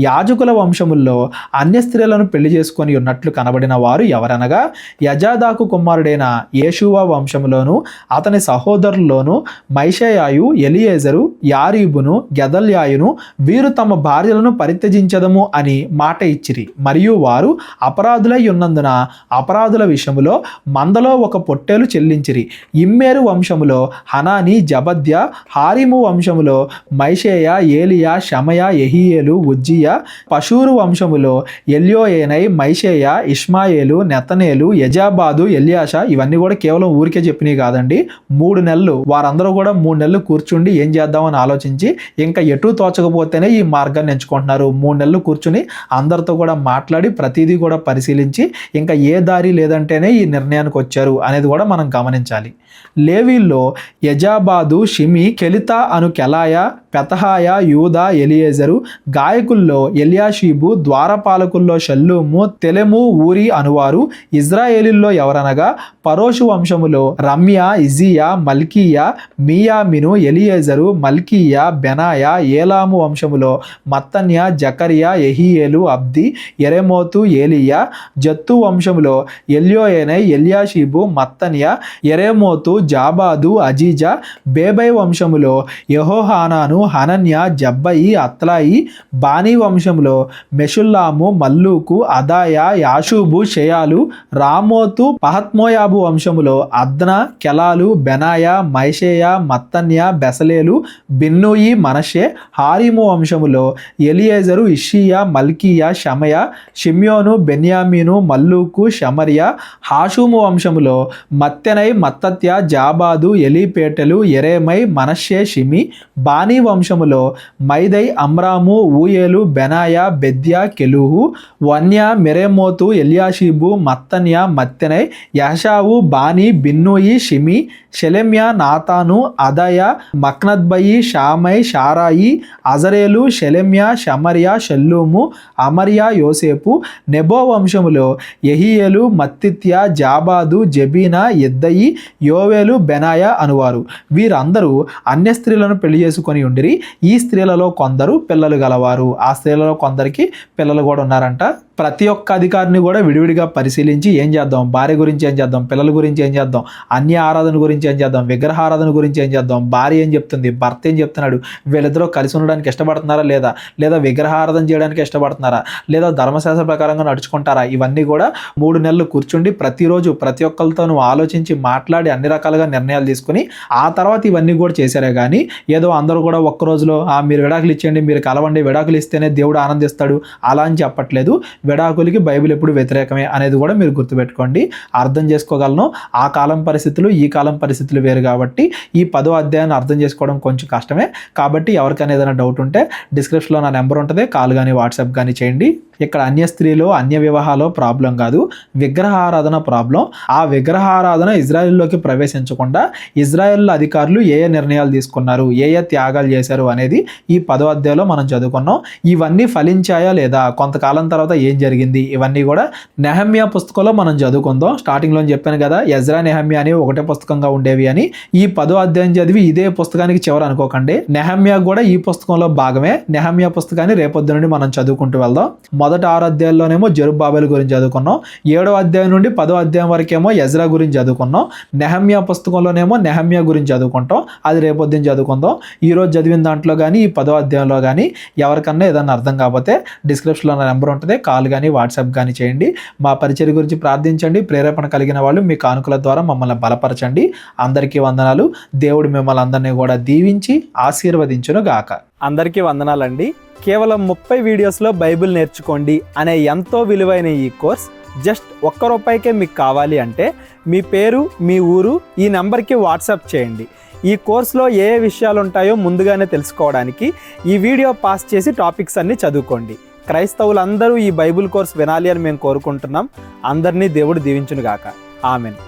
యాజకుల వంశముల్లో అన్య స్త్రీలను పెళ్లి చేసుకొని ఉన్నట్లు కనబడిన వారు ఎవరనగా యజాదాకు కుమారుడైన యేషూవ వంశములోను అతని సహోదరుల్లోను మైషేయాయు, ఎలియేజరు, యారీబును, గెదల్యాయును వీరు తమ భార్యలను పరిత్యజించదము అని మాట ఇచ్చిరి. మరియు వారు అపరాధులై ఉన్నందున అపరాధుల విషయములో మందలో ఒక పొట్టేలు చెల్లించిరి. ఇమ్మేరు వంశములో హనాని, జబద్య, హారిము వంశములో మైషేయ, ఏలియా, షమయ, యెహీయేలు, ఉజ్జియా, పషూరు వంశములో ఎల్యోయేనై, మైషేయ, ఇష్మాయేలు, నెతనేలు, యజాబాదు, ఎల్యాష. ఇవన్నీ కూడా కేవలం ఊరికే చెప్పినవి కాదండి. 3 నెలలు వారందరూ కూడా 3 నెలలు కూర్చుండి ఏం చేద్దామని ఆలోచించి ఇంకా ఎటు తోచకపోతేనే ఈ మార్గాన్ని ఎంచుకుంటున్నారు. 3 నెలలు కూర్చుని అందరితో కూడా మాట్లాడి ప్రతిదీ కూడా పరిశీలించి ఇంకా ఏ దారి లేదంటేనే ఈ నిర్ణయానికి వచ్చారు అనేది కూడా మనం గమనించాలి. లేవీల్లో యజాబాదు, షిమి, కెలితా అను కెలాయ, పెతహాయ, యూదా, ఎలియేజరు, గాయకుల్లో ఎల్యాషీబు, ద్వారపాలకుల్లో షల్లూము, తెలెము, ఊరి అనువారు. ఇజ్రాయేలీల్లో ఎవరనగా పరోషు వంశములో రమ్య, ఇజియా, మల్కీయా, మియామిను, ఎలియేజరు, మల్కీయా, బెనాయ. ఏలాము వంశములో మత్తన్య, జకరియా, యెహీయేలు, అబ్ది, యెరెమోతు, ఏలియా. జత్తు వంశములో ఎల్యోయేనై, Eliashib, మత్తన్య, యెరెమోతు, జాబాదు, Aziza. బేబై వంశములో Jehohanan, Hananiah, Zabbai, Athlai. Bani వంశంలో మెషుల్లాము, మల్లూకు, అదాయ, యాషూబు, షెయాలు. రామోతు పహత్మోయాబు వంశములో అద్నా, కెలాలు, బెనాయ, మైషేయ, మత్తన్య, బెసలేలు, బిన్నూయి, మనషే. హారిము వంశములో ఎలియేజరు, ఇషియా, మల్కీయా, షమయ, షిమ్యోను, బెన్యామీను, మల్లూకు, షమరియా. హాషుము వంశములో మత్తెనై, మత్తత్య, జాబాదు, ఎలీపేటెలు, ఎరేమై, మనషే, షిమి. బానీ వంశములో మైదై, అమ్రాము, ఊయేలు, బెనాయ, బెద్యా, కెలూహు. వన్య, మెరేమోతు, ఎల్యాషీబు, మత్తన్య, మత్తెనై, యహషావు, బానీ, బిన్నూయి, షిమి. షెలెమ్య, నాతాను, అదయ, మక్నద్బయి, షామై, షారాయి. అజరేలు, షెలెమ్య, షమర్య, షల్లూము, అమర్య, యోసేపు. నెబో వంశములో యెహీయేలు, మత్తిత్య, జాబాదు, జబీనా, ఎద్దయి, యోవేలు, బెనాయ అనువారు. వీరందరూ అన్య స్త్రీలను పెళ్లి చేసుకొని ఉండిరి. ఈ స్త్రీలలో కొందరు పిల్లలు గలవారు. ఆ స్త్రీలలో కొందరికి పిల్లలు కూడా ఉన్నారంట. ప్రతి ఒక్క అధికారిని కూడా విడివిడిగా పరిశీలించి ఏం చేద్దాం, భార్య గురించి ఏం చేద్దాం, పిల్లల గురించి ఏం చేద్దాం, అన్య ఆరాధన గురించి ఏం చేద్దాం, విగ్రహారాధన గురించి ఏం చేద్దాం, భార్య ఏం చెప్తుంది, భర్త ఏం చెప్తున్నాడు, వీళ్ళిద్దరూ కలిసి ఉండడానికి ఇష్టపడుతున్నారా లేదా, లేదా విగ్రహారాధన చేయడానికి ఇష్టపడుతున్నారా, లేదా ధర్మశాస్త్ర ప్రకారంగా నడుచుకుంటారా, ఇవన్నీ కూడా 3 నెలలు కూర్చుండి ప్రతిరోజు ప్రతి ఒక్కరితోనూ ఆలోచించి మాట్లాడి అన్ని రకాలుగా నిర్ణయాలు తీసుకుని ఆ తర్వాత ఇవన్నీ కూడా చేశారే కానీ ఏదో అందరూ కూడా ఒక్క రోజులో మీరు విడాకులు ఇచ్చేయండి, మీరు కలవండి, విడాకులు ఇస్తేనే దేవుడు ఆనందిస్తాడు అలా అని చెప్పట్లేదు. విడాకులకి బైబిల్ ఎప్పుడు వ్యతిరేకమే అనేది కూడా మీరు గుర్తుపెట్టుకోండి. అర్థం చేసుకోగలను. ఆ కాలం పరిస్థితులు ఈ కాలం పరిస్థితులు వేరు కాబట్టి ఈ 10వ అధ్యాయాన్ని అర్థం చేసుకోవడం కొంచెం కష్టమే. కాబట్టి ఎవరికైనా ఏదైనా డౌట్ ఉంటే డిస్క్రిప్షన్లో నా నెంబర్ ఉంటుంది, కాల్ కానీ వాట్సాప్ కానీ చేయండి. ఇక్కడ అన్య స్త్రీలు అన్య వివాహాలు ప్రాబ్లం కాదు, విగ్రహారాధన ప్రాబ్లం. ఆ విగ్రహారాధన ఇజ్రాయెల్లోకి ప్రవేశించకుండా ఇజ్రాయెల్ అధికారులు ఏ నిర్ణయాలు తీసుకున్నారు, ఏ త్యాగాలు చేశారు అనేది ఈ 10వ అధ్యాయంలో మనం చదువుకున్నాం. ఇవన్నీ ఫలించాయా లేదా, కొంతకాలం తర్వాత ఏం జరిగింది, ఇవన్నీ కూడా నెహమ్యా పుస్తకంలో మనం చదువుకుందాం. స్టార్టింగ్లో చెప్పాను కదా, ఎజ్రా నెహమ్యా అని ఒకటే పుస్తకంగా ఉండేవి అని. ఈ 10వ అధ్యాయం చదివి ఇదే పుస్తకానికి చివరి అనుకోకండి, నెహమ్యా కూడా ఈ పుస్తకంలో భాగమే. నెహమ్యా పుస్తకాన్ని రేపొద్దు నుండి మనం చదువుకుంటూ వెళ్దాం. మొదటి 6 అధ్యాయాల్లోనేమో జెరుబ్బాబెలు గురించి చదువుకున్నాం, 7వ అధ్యాయం నుండి 10వ అధ్యాయం వరకేమో ఎజ్రా గురించి చదువుకున్నాం. నెహమ్యా పుస్తకంలోనేమో నెహమ్యా గురించి చదువుకుంటాం, అది రేపొద్దున చదువుకుందాం. ఈరోజు చదివిన దాంట్లో కానీ ఈ 10వ అధ్యాయంలో కానీ ఎవరికన్నా ఏదన్నా అర్థం కాకపోతే డిస్క్రిప్షన్లో నా నెంబర్ ఉంటుంది, కాల్ కానీ వాట్సాప్ కానీ చేయండి. మా పరిచర్య గురించి ప్రార్థించండి. ప్రేరేపణ కలిగిన వాళ్ళు మీ కానుకల ద్వారా మమ్మల్ని బలపరచండి. అందరికీ వందనాలు. దేవుడు మిమ్మల్ని అందరినీ కూడా దీవించి ఆశీర్వదించును గాక. అందరికీ వందనాలండి. కేవలం 30 వీడియోస్లో బైబిల్ నేర్చుకోండి అనే ఎంతో విలువైన ఈ కోర్స్ జస్ట్ ₹1 మీకు కావాలి అంటే మీ పేరు, మీ ఊరు ఈ నెంబర్కి వాట్సాప్ చేయండి. ఈ కోర్సులో ఏ విషయాలు ఉంటాయో ముందుగానే తెలుసుకోవడానికి ఈ వీడియో పాస్ చేసి టాపిక్స్ అన్నీ చదువుకోండి. క్రైస్తవులందరూ ఈ బైబిల్ కోర్స్ వినాలి అని మేము కోరుకుంటున్నాం. అందరినీ దేవుడు దీవించును గాక. ఆమెన్.